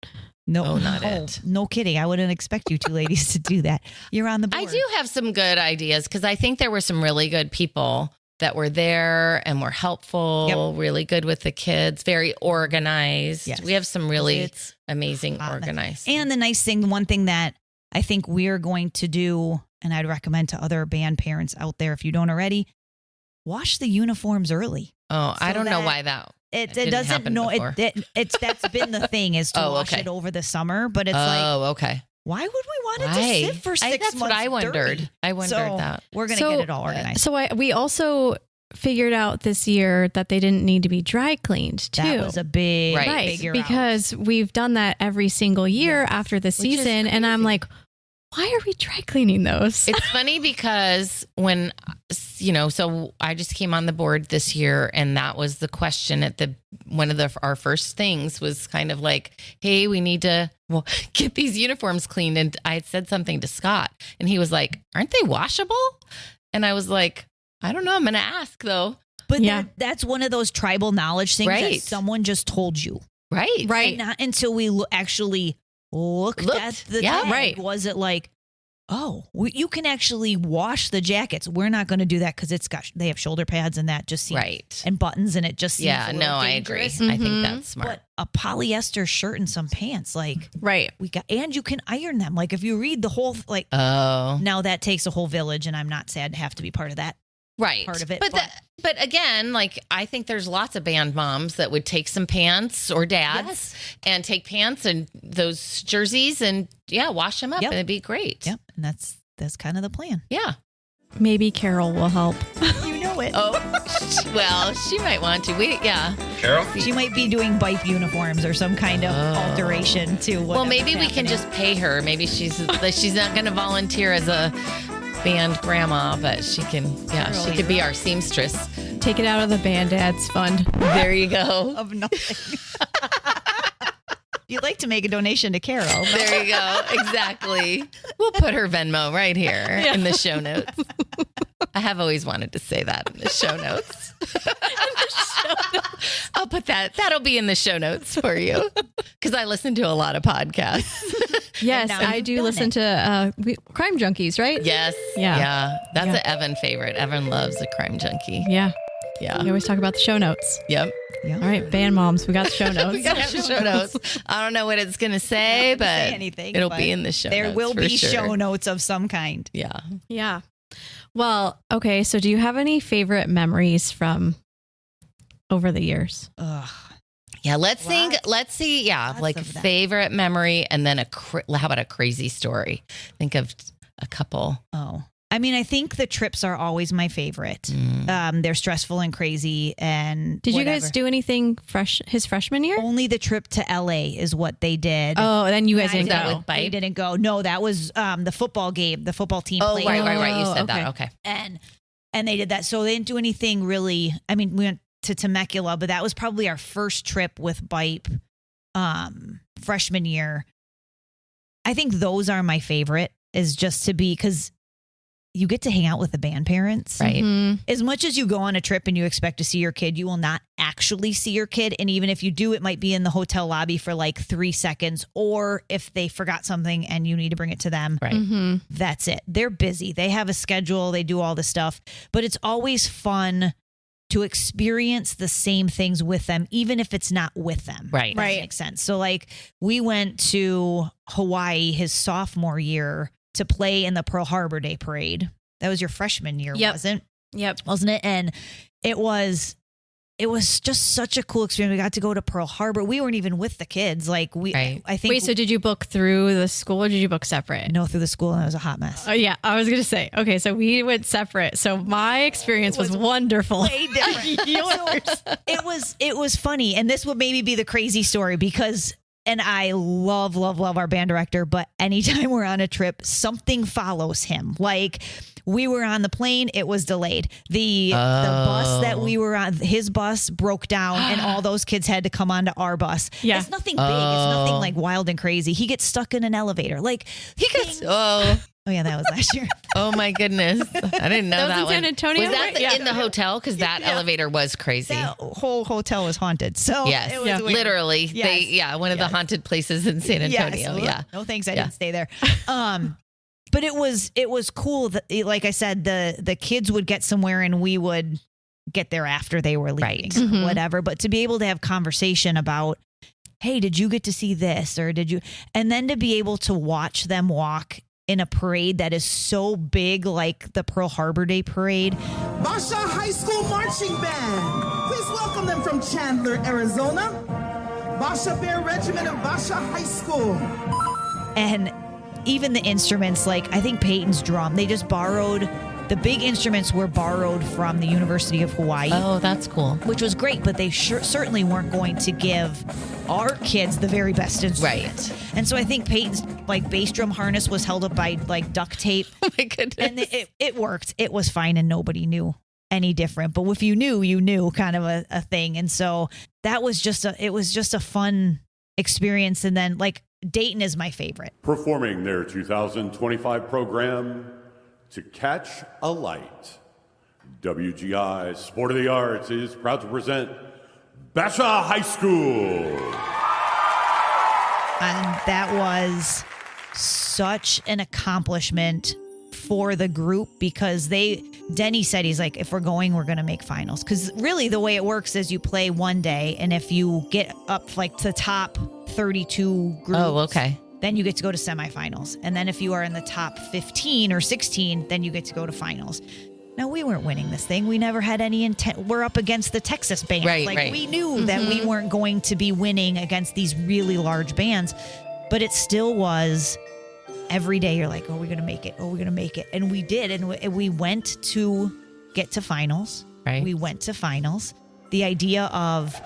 No, not it. No kidding. I wouldn't expect you two ladies to do that. You're on the board. I do have some good ideas because I think there were some really good people that were there and were helpful, really good with the kids, very organized. Yes. We have some really amazing organized. And the nice thing, one thing that I think we're going to do, and I'd recommend to other band parents out there, if you don't already, wash the uniforms early. Oh, I don't know why that. It doesn't know it's that's been the thing is to wash it over the summer, but it's okay. Why would we want it to sit for 6 months? That's what I wondered. Dirty? I wondered that. We're going to get it all organized. So we also figured out this year that they didn't need to be dry cleaned too. That was a big figure because we've done that every single year after the season, and I'm like, why are we dry cleaning those? It's funny because when, so I just came on the board this year and that was the question at one of our first things was kind of like, hey, we need to get these uniforms cleaned. And I had said something to Scott and he was like, aren't they washable? And I was like, I don't know. I'm going to ask though. But that's one of those tribal knowledge things that someone just told you. Right. And not until we actually looked at the tag. Was it like, you can actually wash the jackets? We're not going to do that because they have shoulder pads and that just seems and buttons and it just seems I agree. I think that's smart. But a polyester shirt and some pants, and you can iron them. Like if you read the whole now that takes a whole village, and I'm not sad to have to be part of that. Part of it, but again, I think there's lots of band moms that would take some pants or dads and take pants and those jerseys and wash them up and it'd be great. Yep, and that's kind of the plan. Yeah, maybe Carol will help. You know it. Oh, well, she might want to. Carol, she might be doing bike uniforms or some kind of alteration to. Well, maybe we can just pay her. Maybe she's not going to volunteer as a band grandma, but she can, she could be our seamstress. Take it out of the band dad's fund. There you go. Of nothing. You'd like to make a donation to Carol. There you go. Exactly. We'll put her Venmo right here in the show notes. I have always wanted to say that in the show notes. I'll put that. That'll be in the show notes for you because I listen to a lot of podcasts. Yes, I do listen to Crime Junkies, right? Yes. Yeah. That's an Evan favorite. Evan loves a Crime Junkie. Yeah. Yeah. We always talk about the show notes. Yep. All right, band moms, we got the show notes. We got the show notes. I don't know what it's going to say, but it'll be in the show notes. There will be show notes of some kind. Yeah. Yeah. Well, okay. So do you have any favorite memories from over the years? Yeah, let's see. Yeah, like a favorite memory and then how about a crazy story? Think of a couple. Oh, I mean, I think the trips are always my favorite. They're stressful and crazy. And did you guys do anything his freshman year? Only the trip to LA is what they did. Oh, then you guys didn't go. They didn't go. No, that was the football game. The football team played. Right. You said that. Okay. And they did that. So they didn't do anything really. I mean, we went to Temecula, but that was probably our first trip with BIPE freshman year. I think those are my favorite, is just to be, because you get to hang out with the band parents. Right. Mm-hmm. As much as you go on a trip and you expect to see your kid, you will not actually see your kid. And even if you do, it might be in the hotel lobby for like 3 seconds, or if they forgot something and you need to bring it to them. Right. Mm-hmm. That's it. They're busy. They have a schedule. They do all this stuff, but it's always fun to experience the same things with them, even if it's not with them. Right. That makes sense. So like we went to Hawaii his sophomore year to play in the Pearl Harbor Day parade. That was your freshman year, wasn't it? And it was just such a cool experience. We got to go to Pearl Harbor. We weren't even with the kids. Like I think. Wait, so did you book through the school or did you book separate? No, through the school, and it was a hot mess. Oh yeah, I was gonna say. Okay, so we went separate. So my experience was wonderful. Way different. So it was funny, and this would maybe be the crazy story because. And I love our band director, but anytime we're on a trip, something follows him. Like we were on the plane, it was delayed. The bus that we were on, his bus broke down and all those kids had to come onto our bus. Yeah. It's nothing big. It's nothing like wild and crazy. He gets stuck in an elevator. Like he gets, Oh yeah, that was last year. Oh my goodness. I didn't know that was in San Antonio. Was that in the hotel? Because that elevator was crazy. That whole hotel was haunted. So yes, it was weird. Literally. Yes. One of the haunted places in San Antonio. Yes. Yeah. No thanks, I didn't stay there. But it was cool that, like I said, the kids would get somewhere and we would get there after they were leaving, right. Mm-hmm. whatever. But to be able to have conversation about, hey, did you get to see this, or did you? And then to be able to watch them walk in a parade that is so big, like the Pearl Harbor Day parade. Basha High School Marching Band. Please welcome them from Chandler, Arizona. Basha Bear Regiment of Basha High School. And even the instruments, like I think Peyton's drum, they just borrowed, the big instruments were borrowed from the University of Hawaii. Oh, that's cool. Which was great, but they certainly weren't going to give our kids the very best instruments. Right. And so I think Peyton's like bass drum harness was held up by like duct tape. Oh my goodness. And it worked. It was fine and nobody knew any different. But if you knew, you knew, kind of a thing. And so that was just a fun experience. And then like Dayton is my favorite. Performing their 2025 program, To Catch a Light, WGI Sport of the Arts is proud to present Basha High School. And that was such an accomplishment for the group because Denny said, he's like, if we're going, we're going to make finals. Because really the way it works is you play one day, and if you get up like to the top 32 groups, then you get to go to semifinals. And then if you are in the top 15 or 16, then you get to go to finals. Now, we weren't winning this thing. We never had any intent. We're up against the Texas band. Right. We knew that we weren't going to be winning against these really large bands, but it still was every day. You're like, oh, we're going to make it. Oh, we're going to make it. And we did. And we went to get to finals. Right. We went to finals. The idea of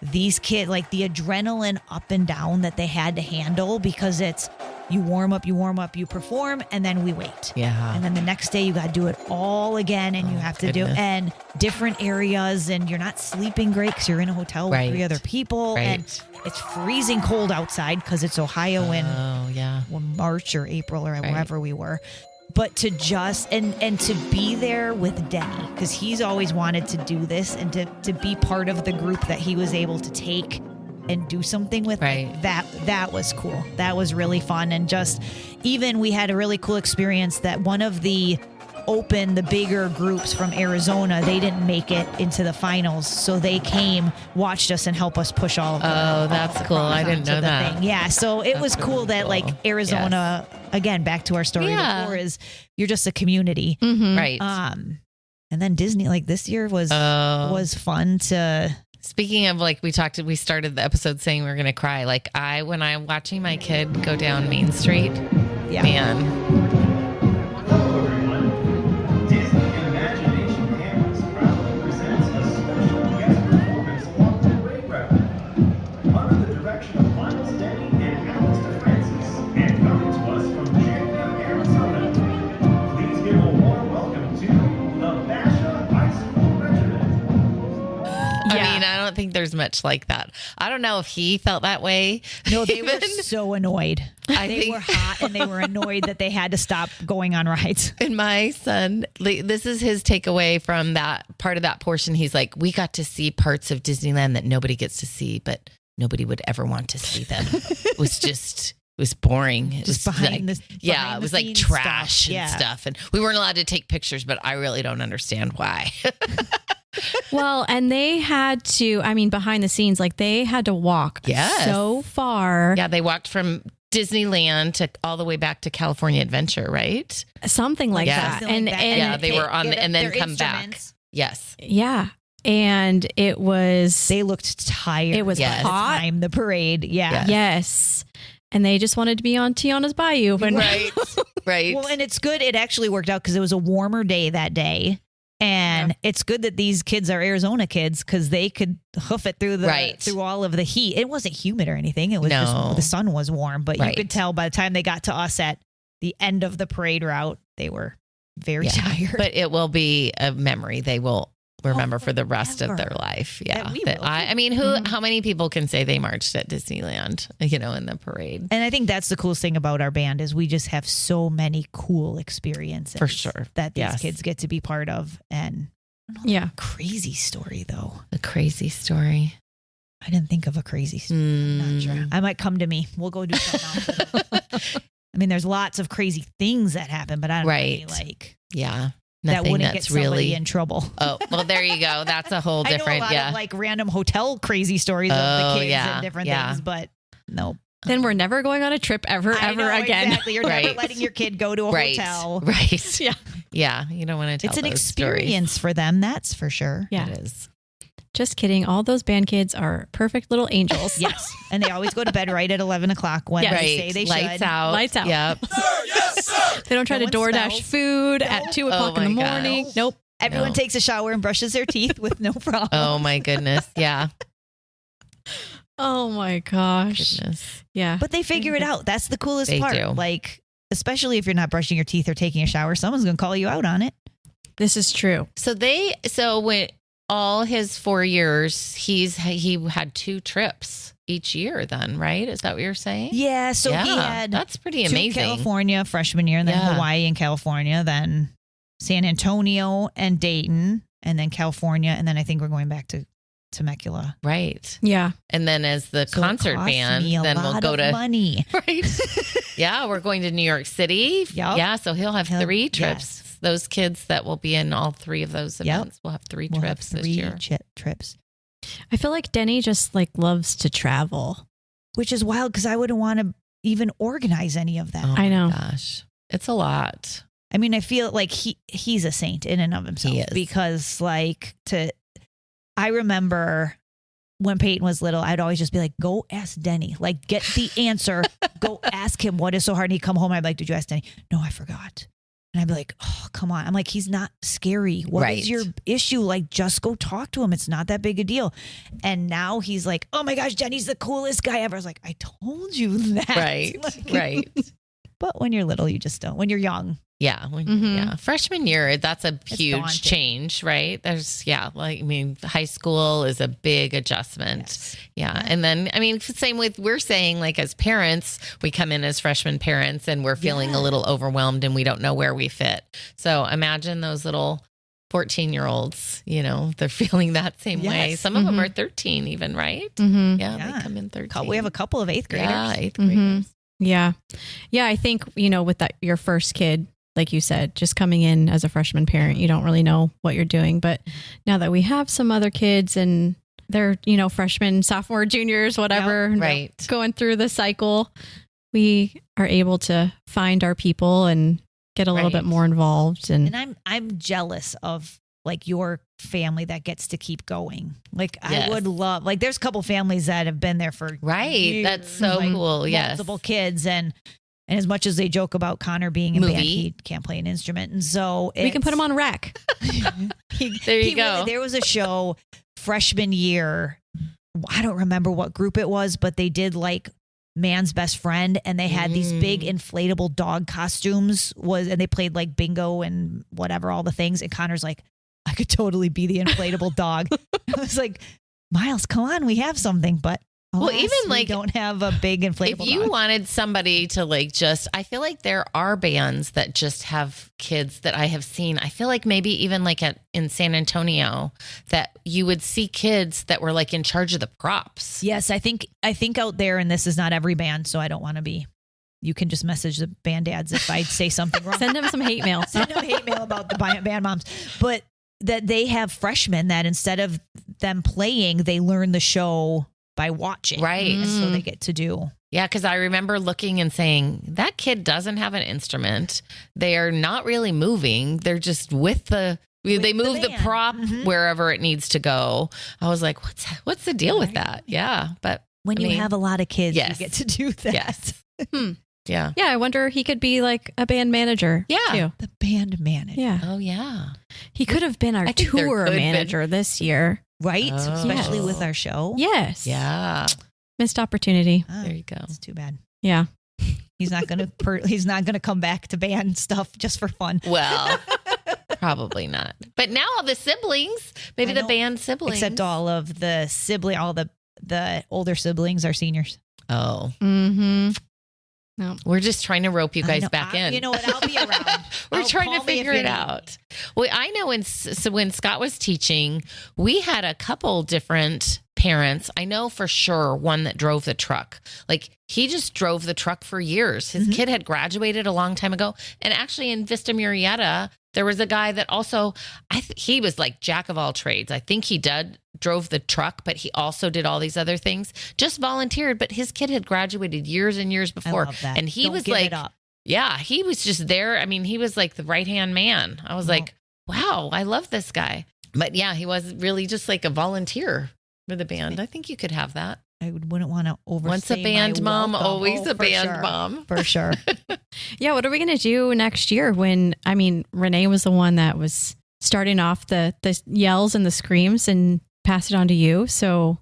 these kids, like the adrenaline up and down that they had to handle, because it's you warm up, you perform, and then we wait. Yeah. And then the next day you got to do it all again, and you have to do and different areas, and you're not sleeping great because you're in a hotel with 3 other people, and it's freezing cold outside because it's Ohio in March or April or wherever we were. But to just and to be there with Denny, because he's always wanted to do this, and to be part of the group that he was able to take and do something with, that was cool. That was really fun. And just even we had a really cool experience that one of the bigger groups from Arizona, they didn't make it into the finals, so they came, watched us, and helped us push all of them. Oh, that's cool. I didn't know that. Thing. Yeah, so it was cool that like Arizona, again, back to our story before, is you're just a community. Mm-hmm. Right. And then Disney, like this year was fun to. Speaking of, like, we started the episode saying we were going to cry. Like when I'm watching my kid go down Main Street, man. don't think there's much like that. I don't know if he felt that way. No, they were so annoyed. They think- were hot and they were annoyed that they had to stop going on rides. And my son, this is his takeaway from that part of that portion. He's like, we got to see parts of Disneyland that nobody gets to see, but nobody would ever want to see them. It was boring. It Just was behind like, the yeah, it was like scenes trash stuff. and stuff. And we weren't allowed to take pictures, but I really don't understand why. Well, and they had to, I mean, behind the scenes, like they had to walk Yes. so far. Yeah, they walked from Disneyland to all the way back to California Adventure, right? Something like Yeah. that. Something like that. Yeah, they were on and then their come back. instruments. Yes. yeah. And it was, They looked tired. It was Yes. hot. Time the parade. Yeah. Yes. yes. And they just wanted to be on Tiana's Bayou. When, Right. Right. Well, and it's good. It actually worked out because it was a warmer day that day. And it's good that these kids are Arizona kids because they could hoof it through through all of the heat. It wasn't humid or anything. It was No. just the sun was warm, but you Right. could tell by the time they got to us at the end of the parade route, they were very tired. But it will be a memory they will remember for the rest of forever. their life. Yeah. That we That will. I mean, how many people can say they marched at Disneyland, in the parade? And I think that's the coolest thing about our band is we just have so many cool experiences For sure. that these Yes. kids get to be part of. And yeah. crazy story though. A crazy story. I didn't think of a crazy story. I'm not sure. Mm. I might come to me. We'll go do something else. I mean, there's lots of crazy things that happen, but I don't Right. know, like Yeah. that Nothing wouldn't get that's somebody really in trouble. Oh, well, there you go. That's a whole I know a different, lot of like random hotel crazy stories of Oh, the kids yeah, and different yeah. things, but no. Then we're never going on a trip ever I know, again. Exactly. You're never Right. letting your kid go to a right. hotel. Right. Yeah. Yeah. You don't want to tell It's an those experience for them, that's for sure. Yeah. Stories. It is. Just kidding. All those band kids are perfect little angels. Yes. And they always go to bed right at 11 o'clock when Yeah. they Right. say they Lights should. out. Lights out. Yep. They don't try No to one DoorDash smells. food at 2 o'clock in the my gosh. morning. Nope. Everyone No. takes a shower and brushes their teeth with no problem. Oh my goodness. Yeah. Oh my gosh. Goodness. Yeah. But they figure it out. That's the coolest They part. do. Like, especially if you're not brushing your teeth or taking a shower, someone's going to call you out on it. this is true. So when all his 4 years, he had 2 trips each year then, right? Is that what you're saying? Yeah. So he Yeah, had that's pretty to amazing. California freshman year, and then Yeah. Hawaii and California, then San Antonio and Dayton, and then California, and then I think we're going back to Temecula. Right. Yeah. And then as the So it concert cost band, me a then we'll lot go of to money. right. Yeah, we're going to New York City. Yup. Yeah, so he'll have 3 trips. Yes. Those kids that will be in all 3 of those Yep. events will have 3 We'll have trips this 3 year. trips, I feel like Denny just like loves to travel. which is wild because I wouldn't want to even organize any of that. Oh I know. my gosh. It's a lot. I mean, I feel like he's a saint in and of himself He is. because I remember when Peyton was little, I'd always just be like, go ask Denny, like get the answer, go ask him what is so hard. And he'd come home. I'd be like, did you ask Denny? No, I forgot. And I'd be like, oh, come on. I'm like, he's not scary. What is Right. your issue? Like, just go talk to him. It's not that big a deal. And now he's like, oh my gosh, Denny's the coolest guy ever. I was like, I told you that. Right. Like, Right. But when you're little, you just don't. When you're young, Yeah. Mhm. Yeah. Freshman year, that's a huge daunting. change, right? High school is a big adjustment. yes. Yeah. And then, same with, we're saying like as parents, we come in as freshman parents and we're feeling a little overwhelmed and we don't know where we fit. So imagine those little 14-year-olds, they're feeling that same way. Yes. Some of them are 13 even, right? Mm-hmm. Yeah, Yeah. They come in 13. We have a couple of 8th graders. Yeah, 8th Mhm. graders. Yeah. Yeah. I think, with that, your first kid, like you said, just coming in as a freshman parent, you don't really know what you're doing. But now that we have some other kids and they're, freshmen, sophomore, juniors, whatever, Right. going through the cycle, we are able to find our people and get a little Right. bit more involved. And I'm jealous of like your family that gets to keep going. Like Yes. I would love, like there's a couple families that have been there for Right. years, That's so like, cool. Yes. multiple kids, and as much as they joke about Connor being in band, Movie. he can't play an instrument, and so we can put them on rec. There you go. There was a show freshman year. I don't remember what group it was, but they did like Man's Best Friend, and they had these big inflatable dog costumes and they played like bingo and whatever, all the things. And Connor's like, I could totally be the inflatable dog. I was like, Miles, come on, we have something, but alas, even we like don't have a big inflatable if you dog. wanted somebody to like just, I feel like there are bands that just have kids that I have seen. I feel like maybe even like in San Antonio that you would see kids that were like in charge of the props. Yes, I think out there, and this is not every band, so I don't want to be. You can just message the band dads if I say something wrong. Send them some hate mail. Send them hate mail about the band moms, but that they have freshmen that instead of them playing, they learn the show by watching. Right. And so they get to do. Yeah, because I remember looking and saying, that kid doesn't have an instrument. They are not really moving. They're just with they move the band. prop wherever it needs to go. I was like, what's the deal with that? Yeah. But When I you mean, have a lot of kids, yes. you get to do that. Yes. Yeah. Yeah, I wonder he could be like a band manager. Yeah. Too. The band manager. Yeah. Oh, yeah. He could have been our I think there tour could have been. manager this year. Right? Oh. Especially Yes. with our show. Yes. Yeah. Missed opportunity. Oh, There you go. It's too bad. Yeah. He's not gonna come back to band stuff just for fun. Well, probably not. But now all the siblings, maybe I the know. band siblings. Except all of the the older siblings are seniors. Oh, Mm-hmm. we're just trying to rope you I guys know. back in. You know what? I'll be around. We're I'll trying to call me if figure you it need out. Well, I know when Scott was teaching, we had a couple different parents. I know for sure one that drove the truck. Like he just drove the truck for years. His kid had graduated a long time ago. And actually in Vista Murrieta, there was a guy that also, he was like jack of all trades. I think he drove the truck, but he also did all these other things, just volunteered. But his kid had graduated years and years I before. love that. And he Don't was give like, it up. yeah, he was just there. I mean, he was like the right-hand man. I was like, wow, I love this guy. But yeah, he was really just like a volunteer for the band. I think you could have that. I wouldn't want to overstay Once a band my mom, welcome. always a for band sure. mom. For sure. Yeah. What are we going to do next year when, I mean, Renee was the one that was starting off the yells and the screams and pass it on to you. So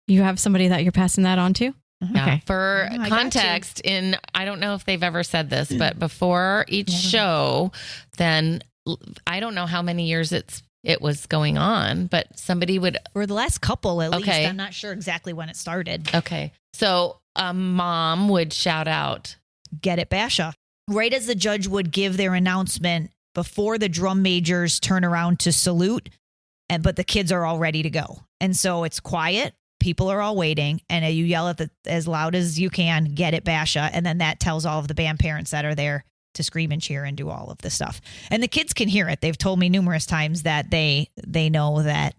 you have somebody that you're passing that on to? Yeah. Okay. For I got context, I don't know if they've ever said this, but before each show, then I don't know how many years it was going on, but somebody would. For the last couple, at least. Okay. I'm not sure exactly when it started. Okay. So a mom would shout out, Get it, Basha. Right as the judge would give their announcement before the drum majors turn around to salute, but the kids are all ready to go. And so it's quiet. People are all waiting, and you yell at as loud as you can, Get it, Basha. And then that tells all of the band parents that are there to scream and cheer and do all of the stuff. And the kids can hear it. They've told me numerous times that they know that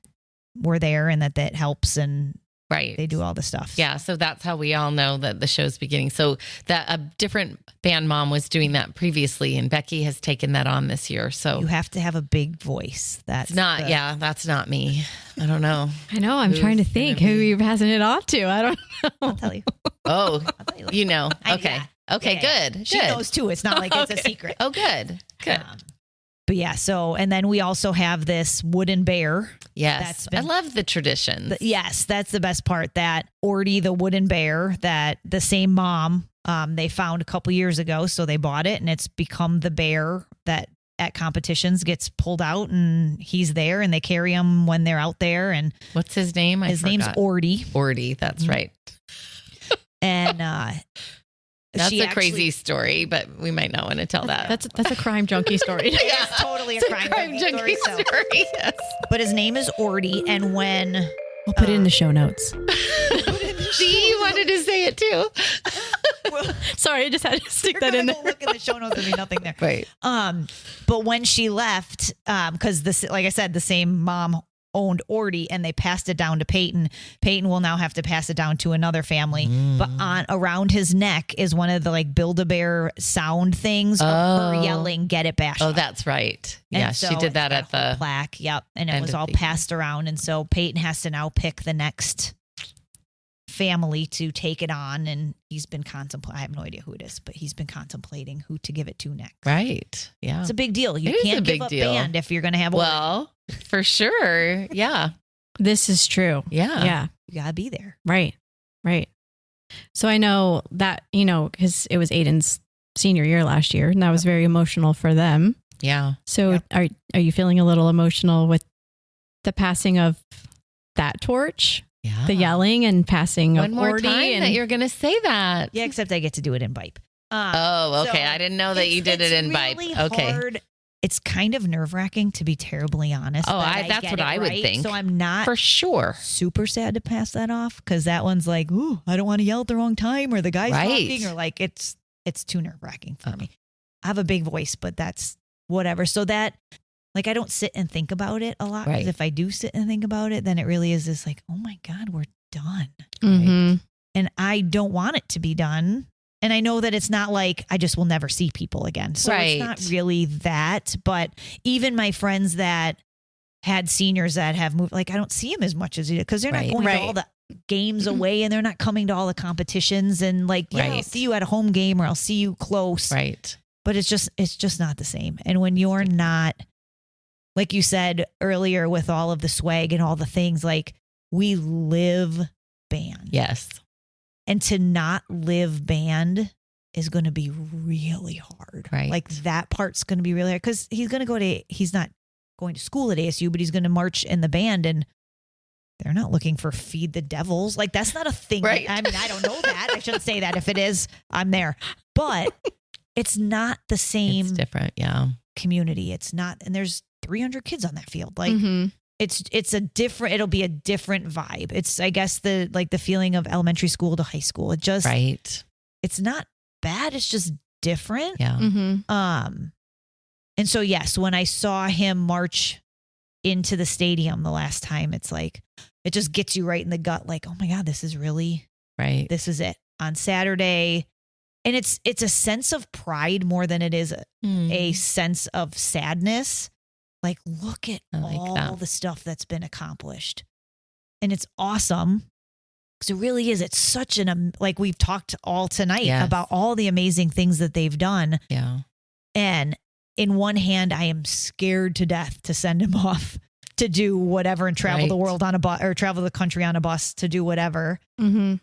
we're there and that helps, and right. they do all the stuff. Yeah. So that's how we all know that the show's beginning. So that a different band mom was doing that previously, and Becky has taken that on this year. So You have to have a big voice. That's it's not, that's not me. I don't know. I know. I'm Who's trying to gonna think be- who you're passing it off to. I don't know. I'll tell you. Oh, I'll tell you. you know. I- Okay. yeah. Okay. Yeah. Good. She good. knows too. It's not like it's a Okay. secret. Oh, good. Good. But yeah, so, and then we also have this wooden bear. Yes. That's been- I love the traditions. Yes, that's the best part. That Orty, the wooden bear, that the same mom they found a couple years ago. So they bought it, and it's become the bear that at competitions gets pulled out, and he's there, and they carry him when they're out there. And What's his name? his name's Orty. Orty. Orty. That's Mhm. right. And That's she a actually- crazy story, but we might not want to tell that. That's a crime junkie story. It is totally a It's crime junkie story. So. Yes. But his name is Orty, and when We'll put it in the show notes. See, you wanted to say it too. Sorry, I just had to stick we're that in gonna there. go look in the show notes, there'll be nothing there. Right. But when she left, because this, like I said, the same mom owned Orty, and they passed it down to Peyton. Peyton will now have to pass it down to another family. But around his neck is one of the like Build-A-Bear sound things of her Oh. yelling, Get it, Basha. Oh, that's right. And Yeah, so she did it's that got at a whole the. plaque. Yep. And it end was of all the year. passed around. And so Peyton has to now pick the next family to take it on. And he's been contemplating, I have no idea who it is, but he's been contemplating who to give it to next. Right. Yeah. It's a big deal. You It is a can't big give up deal. band if you're going to have a Well, for sure. Yeah. This is true. Yeah. Yeah. you got to be there. Right. Right. So I know that, because it was Aiden's senior year last year, and that was very emotional for them. Yeah. So Yep. are you feeling a little emotional with the passing of that torch? Yeah. The yelling and passing One of more Orty time and that you're going to say that. Yeah, except I get to do it in Bipe. Oh, okay. So I didn't know that you did it in Bipe. really Okay. hard. It's kind of nerve-wracking, to be terribly honest. Oh, that that's get what it I would right. think. So I'm not For sure. super sad to pass that off, because that one's like, ooh, I don't want to yell at the wrong time, or the guy's Right. talking, or like it's too nerve-wracking for me. I have a big voice, but that's whatever. So that, like, I don't sit and think about it a lot. Right. Because if I do sit and think about it, then it really is this like, oh my God, we're done. Mhm. And I don't want it to be done. And I know that it's not like I just will never see people again. So Right. it's not really that. But even my friends that had seniors that have moved, like, I don't see them as much as you do, because they're Right. not going Right. to all the games away, and they're not coming to all the competitions. And like, yeah, I'll Right. see you at a home game, or I'll see you close. Right. But it's just not the same. And when you're not, like you said earlier, with all of the swag and all the things, like, we live band. Yes. And to not live band is going to be really hard. Right. Like, that part's going to be really hard, because he's not going to school at ASU, but he's going to march in the band, and they're not looking for Feed the Devils. Like, that's not a thing. Right. I mean, I don't know that. I shouldn't say that. If it is, I'm there. But it's not the same It's different. Yeah. community. It's not, and there's 300 kids on that field. Like, Mhm. it'll be a different vibe. It's, I guess, the feeling of elementary school to high school. Right. It's not bad. It's just different. Yeah. Mhm. And so, yes, when I saw him march into the stadium the last time, it's like, it just gets you right in the gut. Like, oh my God, this is it on Saturday. And it's a sense of pride more than it is a sense of sadness. Like, look at I like all that. the stuff that's been accomplished. And it's awesome. Because it really is. It's such like, we've talked all tonight Yes. about all the amazing things that they've done. Yeah. And in one hand, I am scared to death to send him off to do whatever and travel the Right. world on a bus, or travel the country on a bus to do whatever. Mhm.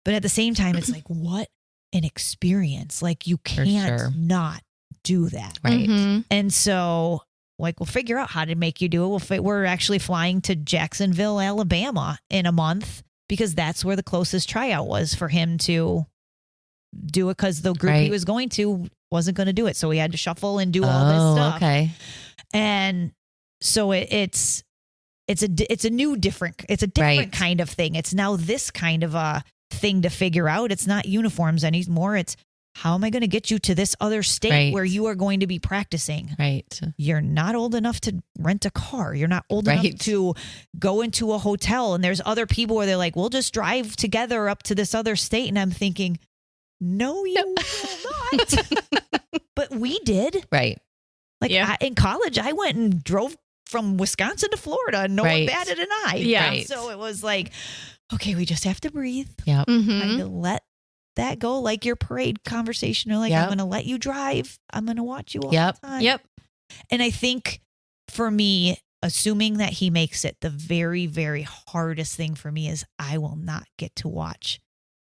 But at the same time, it's like, what an experience. Like, you For can't sure. not do that. Right. Mhm. And so, like, we'll figure out how to make you do it. We're actually flying to Jacksonville, Alabama in a month, because that's where the closest tryout was for him to do it, because the group he Right. was going to wasn't going to do it. So we had to shuffle and do all this stuff. Okay. And so it's a different Right. kind of thing. It's now this kind of a thing to figure out. It's not uniforms anymore. It's, how am I going to get you to this other state Right. where you are going to be practicing? Right. You're not old enough to rent a car. You're not old enough Right. to go into a hotel. And there's other people where they're like, we'll just drive together up to this other state. And I'm thinking, no, you will not. But we did. Right. Like, Yeah. in college, I went and drove from Wisconsin to Florida, and no one Right. batted an eye. Yeah. Right. So it was like, okay, we just have to breathe. Yep. Kind Mhm. of let that go, like your parade conversation. Or like, Yep. I'm going to let you drive. I'm going to watch you all Yep. the time. Yep. And I think for me, assuming that he makes it, the very, very hardest thing for me is I will not get to watch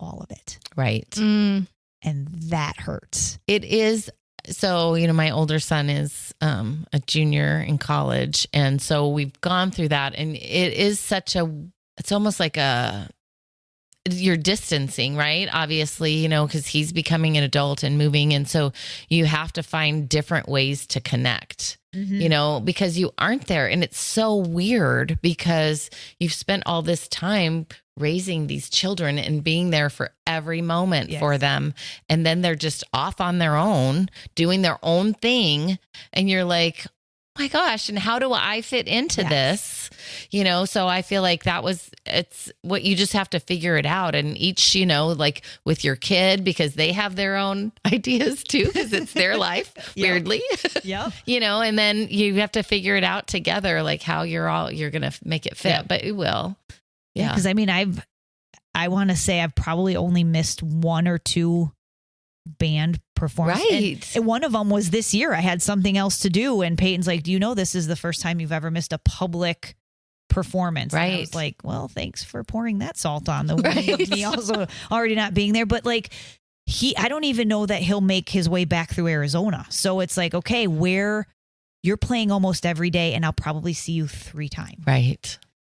all of it. Right. Mm. And that hurts. It is. So, my older son is a junior in college. And so we've gone through that. And it is it's almost like you're distancing, right? Obviously, because he's becoming an adult and moving. And so you have to find different ways to connect, because you aren't there. And it's so weird because you've spent all this time raising these children and being there for every moment Yes. for them. And then they're just off on their own, doing their own thing. And you're like, oh my gosh, and how do I fit into Yes. this? So I feel like it's what you just have to figure it out. And each, like with your kid, because they have their own ideas too, because it's their life, weirdly, Yep. and then you have to figure it out together, like how you're going to make it fit, Yep. but it will. Yeah. Because I want to say I've probably only missed one or two band performances. Right. And one of them was this year. I had something else to do. And Peyton's like, do you know this is the first time you've ever missed a public performance? And I Right. was like, well, thanks for pouring that salt on the wound Right. of me also already not being there. But like, I don't even know that he'll make his way back through Arizona. So it's like, okay, where you're playing almost every day, and I'll probably see you 3 times. Right.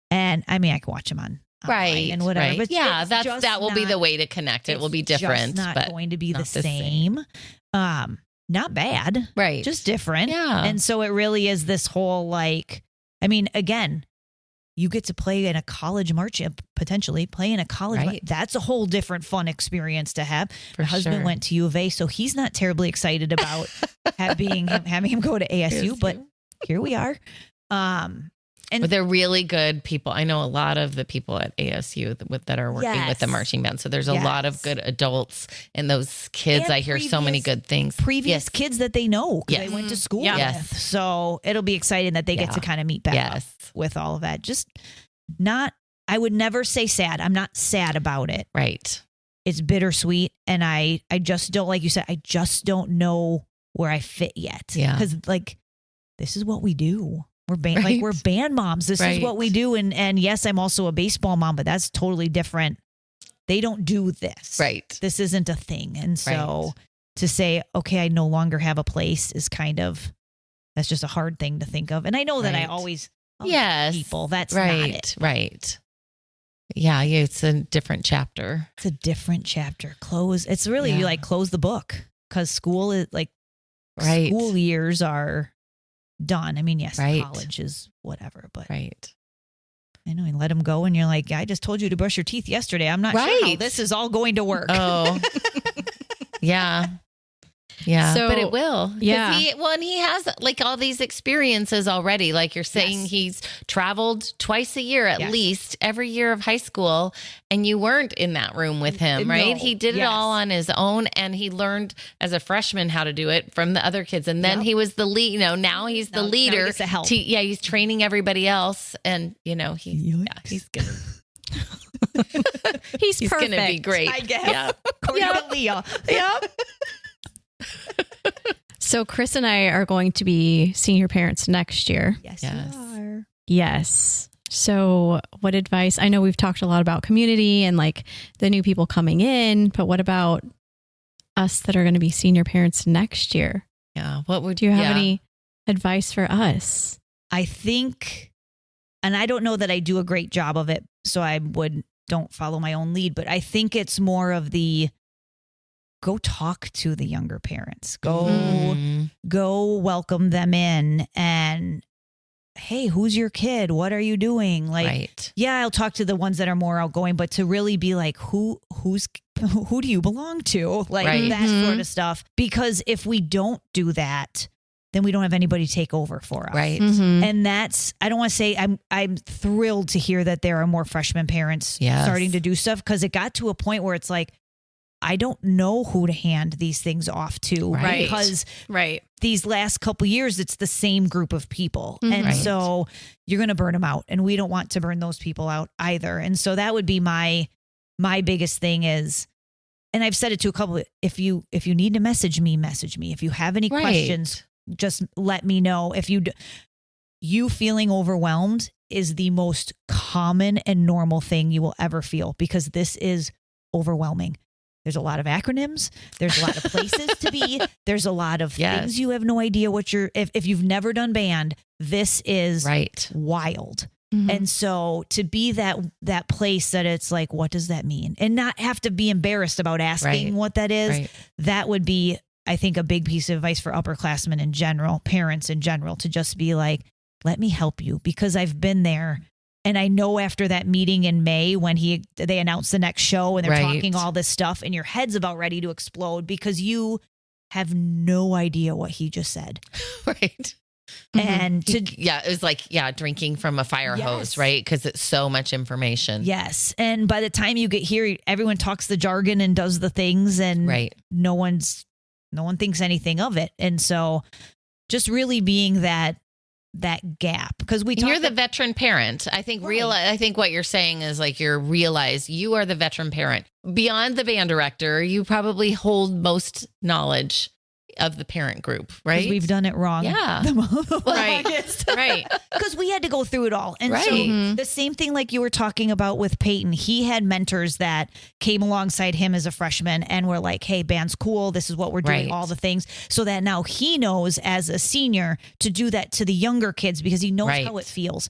And I mean, I can watch him on right and whatever. right. But yeah, it's that just will be not- the way to connect. It will be different, just not but going to be the not the same. Not bad, right? just different. Yeah. And so it really is this whole like, I mean, again, you get to play in a college march, potentially play in a college. Right. That's a whole different fun experience to have. For My husband sure. went to U of A, so he's not terribly excited about having him go to ASU, but here we are. And But they're really good people. I know a lot of the people at ASU that are working with the Yes. marching band. So there's a lot of Yes. good adults and those kids. And I hear so many good things. previous kids that they know 'cause Yes. they went to school Yeah. with. Yes. So it'll be exciting that they get Yeah. to kind of meet back up Yes. with all of that. Just not, I would never say sad. I'm not sad about it. Right. It's bittersweet. And I just don't, like you said, I just don't know where I fit yet. Yeah. Because like, this is what we do. We're band, Right. like we're band moms. This is Right. what we do. And yes, I'm also a baseball mom, but that's totally different. They don't do this. Right. This isn't a thing. And so Right. to say, okay, I no longer have a place is kind of, that's just a hard thing to think of. And I know that I Right. always love Yes. people. That's right. not it. Right. Yeah. It's a different chapter. It's a different chapter. Close. It's really Yeah. you like close the book because school is like Right. school years are done. I mean, yes, Right. college is whatever, but Right. I know, and let them go. And you're like, I just told you to brush your teeth yesterday. I'm not sure how Right. this is all going to work. Oh. Yeah. Yeah. So- but it will. 'Cause Yeah. And he has like all these experiences already. Like you're saying, Yes. he's traveled twice a year at Yes. least every year of high school. And you weren't in that room with him, No. right? He did it Yes. all on his own. And he learned as a freshman how to do it from the other kids. And then Yep. he was the lead, now he's the Now he leader. gets to help. He's training everybody else. And, he's good. He's He's perfect. going to be great. I guess. Yeah. According to Leah. Yep. So Chris and I are going to be senior parents next year. Yes, Yes. you are. Yes. So what advice? I know we've talked a lot about community and like the new people coming in, but what about us that are going to be senior parents next year? Yeah. What would Do you have any advice for us? I think, and I don't know that I do a great job of it, so I don't follow my own lead, but I think it's more of the go talk to the younger parents. Go welcome them in and hey, who's your kid? What are you doing? Like, right. yeah, I'll talk to the ones that are more outgoing, but to really be like, who do you belong to? Like Right. that sort of stuff. Because if we don't do that, then we don't have anybody take over for us. Right. Mhm. And that's, I don't want to say I'm thrilled to hear that there are more freshman parents Yes. starting to do stuff because it got to a point where it's like, I don't know who to hand these things off to Right. because Right. these last couple years, it's the same group of people. Mhm. And Right. so you're going to burn them out. And we don't want to burn those people out either. And so that would be my biggest thing is, and I've said it to a couple, if you need to message me. If you have any Right. questions, just let me know. If you feeling overwhelmed is the most common and normal thing you will ever feel because this is overwhelming. There's a lot of acronyms. There's a lot of places to be. There's a lot of Yes. things you have no idea what if you've never done band, this is Right. wild. Mhm. And so to be that place that it's like, what does that mean? And not have to be embarrassed about asking Right. what that is. Right. That would be, I think, a big piece of advice for upperclassmen in general, parents in general, to just be like, let me help you because I've been there. And I know after that meeting in May when they announced the next show and they're Right. talking all this stuff and your head's about ready to explode because you have no idea what he just said. Right. And to It was like, drinking from a fire hose, Yes. right? Because it's so much information. yes. And by the time you get here, everyone talks the jargon and does the things and Right. no one thinks anything of it. And so just really being that gap because And you're the veteran parent. I think Right. I think what you're saying is like you are the veteran parent. Beyond the band director, you probably hold most knowledge of the parent group, right? we've done it wrong. Yeah. Right. Right. Because we had to go through it all. And Right. so Mhm. the same thing like you were talking about with Peyton, he had mentors that came alongside him as a freshman and were like, hey, band's cool. This is what we're doing, Right. all the things. So that now he knows as a senior to do that to the younger kids because he knows Right. how it feels.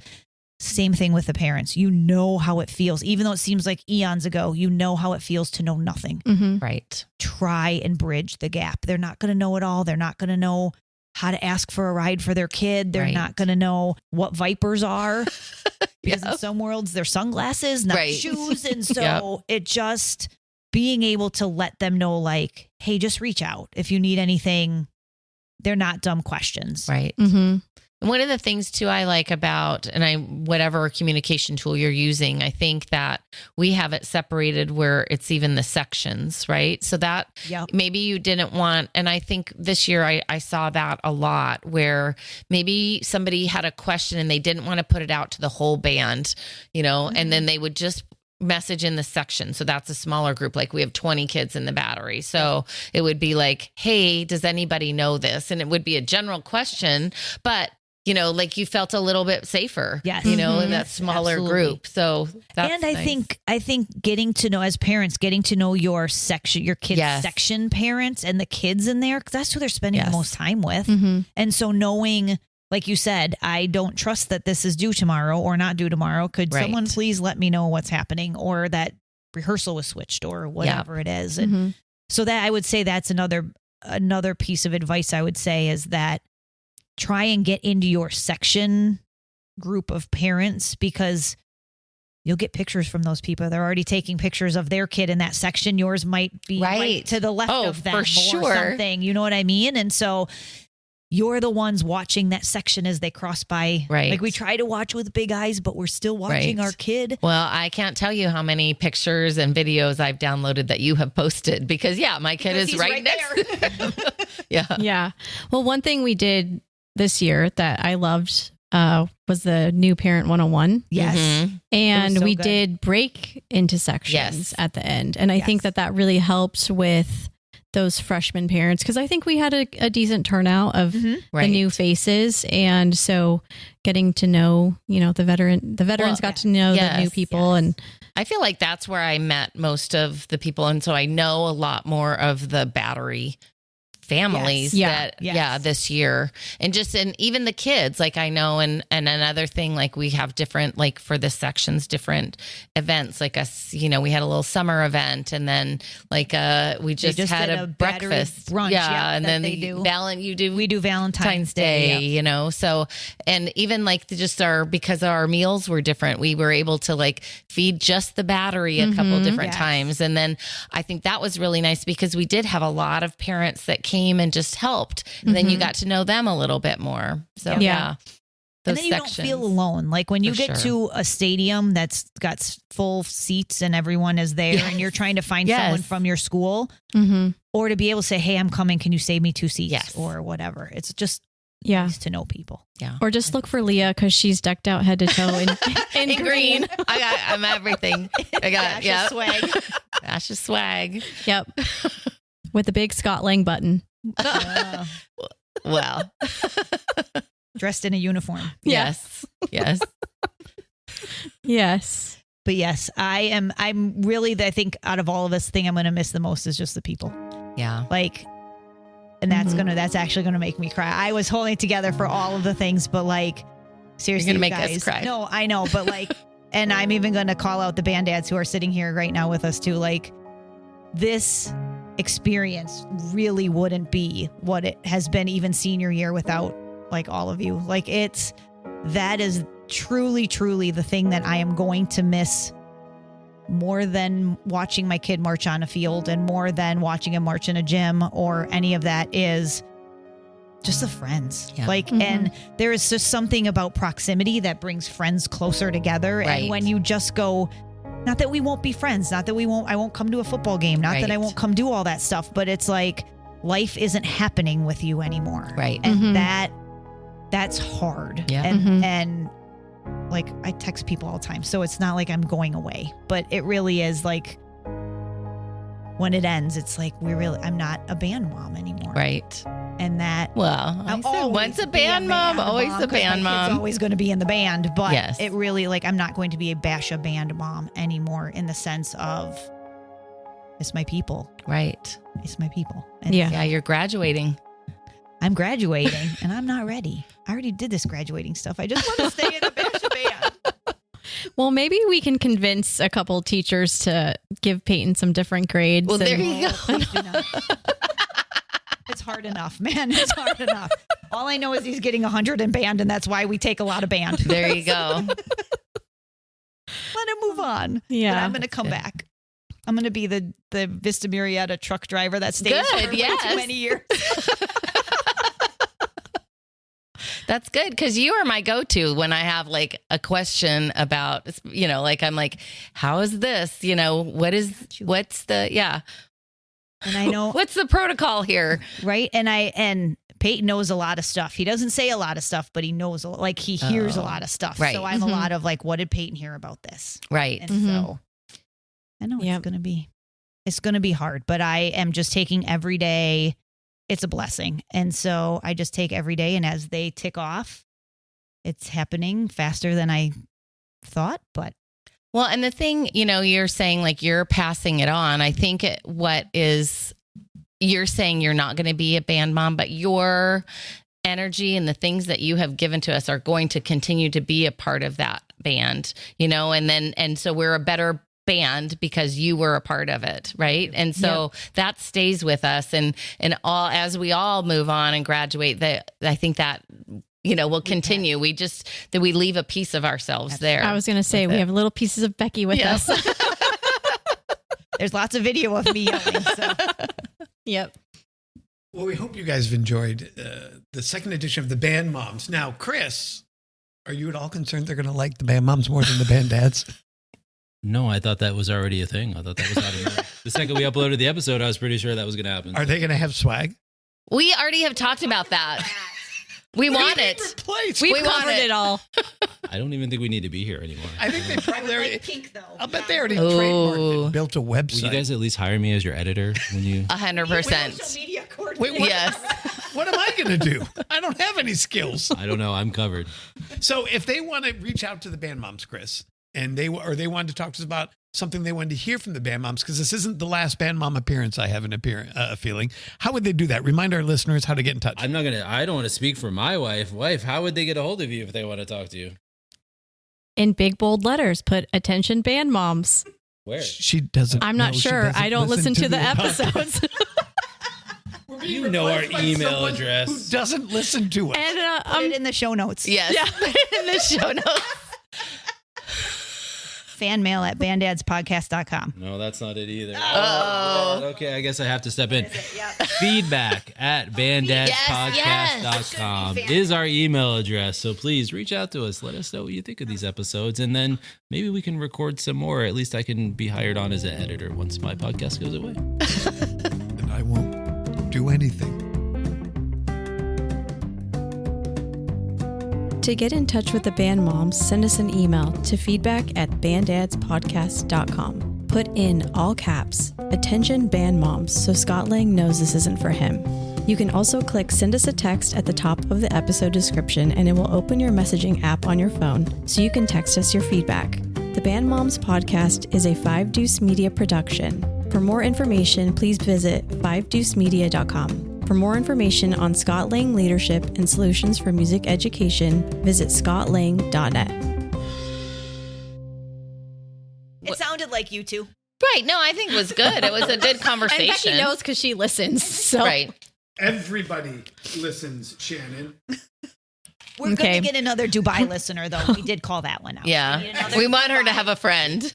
Same thing with the parents. You know how it feels. Even though it seems like eons ago, you know how it feels to know nothing. Right. Try and bridge the gap. They're not going to know it all. They're not going to know how to ask for a ride for their kid. They're not going to know what vipers are because in some worlds they're sunglasses, not shoes. And so it just being able to let them know like, hey, just reach out if you need anything. They're not dumb questions. Right. One of the things too I like about, whatever communication tool you're using, I think that we have it separated where it's even the sections, right? So that maybe you didn't want, and I think this year I saw that a lot where maybe somebody had a question and they didn't want to put it out to the whole band, and then they would just message in the section. So that's a smaller group. Like we have 20 kids in the battery. So it would be like, hey, does anybody know this? And it would be a general question, but like you felt a little bit safer, in that smaller group. So that's and I think getting to know, as parents, getting to know your section, your kids' section parents and the kids in there, because that's who they're spending the most time with. And so knowing, like you said, I don't trust that this is due tomorrow or not due tomorrow. Could someone please let me know what's happening, or that rehearsal was switched or whatever it is. And so that I would say that's another piece of advice I would say is that try and get into your section group of parents, because you'll get pictures from those people. They're already taking pictures of their kid in that section. Yours might be right to the left of them or something. You know what I mean? And so you're the ones watching that section as they cross by. Right. Like we try to watch with big eyes, but we're still watching our kid. Well, I can't tell you how many pictures and videos I've downloaded that you have posted because my kid is right next to him. Yeah. Well, one thing we did this year that I loved was the new parent 101. Yes. And so we good. did break into sections at the end. And I think that really helps with those freshman parents, because I think we had a decent turnout of the new faces. And so getting to know, the veterans got to know the new people. And I feel like that's where I met most of the people. And so I know a lot more of the battery families this year, and even the kids, like I know, and another thing, like we have different, like for the sections, different events, like us, we had a little summer event, and then like we just had a breakfast brunch, and then we do Valentine's Day, so, and even like because our meals were different, we were able to like feed just the battery a couple different times. And then I think that was really nice because we did have a lot of parents that came and just helped. And then you got to know them a little bit more. So and then you don't feel alone. Like when you get to a stadium that's got full seats and everyone is there and you're trying to find someone from your school, or to be able to say, hey, I'm coming. Can you save me 2 seats or whatever? It's just nice to know people. Yeah. Or just look for Leah because she's decked out head to toe in green. I'm everything. I got swag. Ash's swag. Yep. With a big Scott Lang button. Well, dressed in a uniform. Yes. Yes. But yes, I'm really, I think out of all of us, the thing I'm going to miss the most is just the people. Yeah. Like, and that's actually going to make me cry. I was holding it together for all of the things, but like, seriously, you're going to make guys, us cry. No, I know, but like, and I'm even going to call out the band dads who are sitting here right now with us too. Like, this experience really wouldn't be what it has been even senior year without like all of you. Like that is truly the thing that I am going to miss more than watching my kid march on a field and more than watching him march in a gym or any of that is just the friends. Like, and there is just something about proximity that brings friends closer together. Right. And when you just go, not that we won't be friends, not that I won't come to a football game, not that I won't come do all that stuff, but it's like life isn't happening with you anymore. Right. And that's hard. Yeah. And like I text people all the time, so it's not like I'm going away, but it really is like when it ends, it's like I'm not a band mom anymore. Right. And that, I said once a band mom, always a band mom. It's always going to be in the band, but yes. It really, like, I'm not going to be a Basha band mom anymore in the sense of it's my people. Right. It's my people. And yeah, you're graduating. I'm graduating and I'm not ready. I already did this graduating stuff. I just want to stay in a Basha band. Well, maybe we can convince a couple teachers to give Peyton some different grades. Well, there you go. It's hard enough, man. It's hard enough. All I know is he's getting 100 in band, and that's why we take a lot of band. There you go. Let him move on. Yeah. But I'm going to come back. I'm going to be the Vista Murrieta truck driver that stays Good, for way yes. too many years. That's good because you are my go-to when I have like a question about, like I'm like, how is this? What's the And I know what's the protocol here? right. And Peyton knows a lot of stuff. He doesn't say a lot of stuff, but he knows like he hears a lot of stuff. Right. So I'm a lot of like, what did Peyton hear about this? Right. And so I know it's going to be hard, but I am just taking every day. It's a blessing. And so I just take every day, and as they tick off, it's happening faster than I thought, but Well, and the thing, you're saying like you're passing it on. I think you're saying you're not going to be a band mom, but your energy and the things that you have given to us are going to continue to be a part of that band, and so we're a better band because you were a part of it, right? And so that stays with us, and all as we all move on and graduate, that I think that will continue. We leave a piece of ourselves there. I was going to say we have little pieces of Becky with us. there's lots of video of me yelling. So. Yep. Well, we hope you guys have enjoyed the second edition of the Band Moms. Now, Chris, are you at all concerned they're going to like the Band Moms more than the Band Dads? No, I thought that was already a thing. I thought that was automatic. The second we uploaded the episode, I was pretty sure that was going to happen. Are they going to have swag? We already have talked about that. We want it. We want covered it all. I don't even think we need to be here anymore. I think they probably already. Pink though. I'll bet they already trademarked and built a Will website. you guys at least hire me as your editor when you? 100%. Media coordinator. Wait, what? Yes. What am I going to do? I don't have any skills. I don't know. I'm covered. So if they want to reach out to the Band Moms, Chris, and they wanted to talk to us about something they wanted to hear from the Band Moms, because this isn't the last Band Mom appearance, I have a feeling. How would they do that? Remind our listeners how to get in touch. I don't want to speak for my wife. How would they get a hold of you if they want to talk to you? In big bold letters, put attention band moms. Where? She doesn't. I'm not know. She sure. doesn't I don't listen to the podcast. episodes. You know our By email someone address. Who doesn't listen to us. And Put it in the show notes. Yes. In the show notes. Fan mail at banddadspodcast.com. No, that's not it either. Oh. Okay, I guess I have to step in. Feedback at banddadspodcast.com is our email address. So please reach out to us. Let us know what you think of these episodes. And then maybe we can record some more. At least I can be hired on as an editor once my podcast goes away. And I won't do anything. To get in touch with the Band Moms, send us an email to feedback@banddadspodcast.com. Put in all caps, attention Band Moms, so Scott Lang knows this isn't for him. You can also click send us a text at the top of the episode description, and it will open your messaging app on your phone so you can text us your feedback. The Band Moms podcast is a 5 Deuce Media production. For more information, please visit 5deucemedia.com. For more information on Scott Lang leadership and solutions for music education, visit scottlang.net. It sounded like you two. Right. No, I think it was good. It was a good conversation. And Becky knows because she listens. So. Right. Everybody listens, Shannon. We're going to get another Dubai listener, though. We did call that one out. Yeah. We want her to have a friend.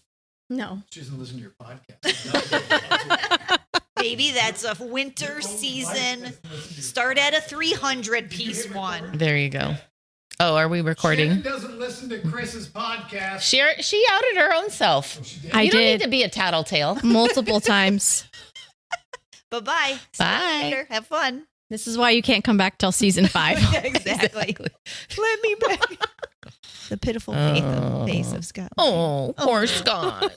No. She doesn't listen to your podcast. Baby, that's a winter season. Start at a 300-piece one. There you go. Oh, are we recording? Shannon doesn't listen to Chris's podcast. She outed her own self. I You don't did need to be a tattletale. multiple times. Bye-bye. See you Bye. later. Have fun. This is why you can't come back till season 5. Exactly. Let me back. The pitiful face of Scott. Oh, poor Scott.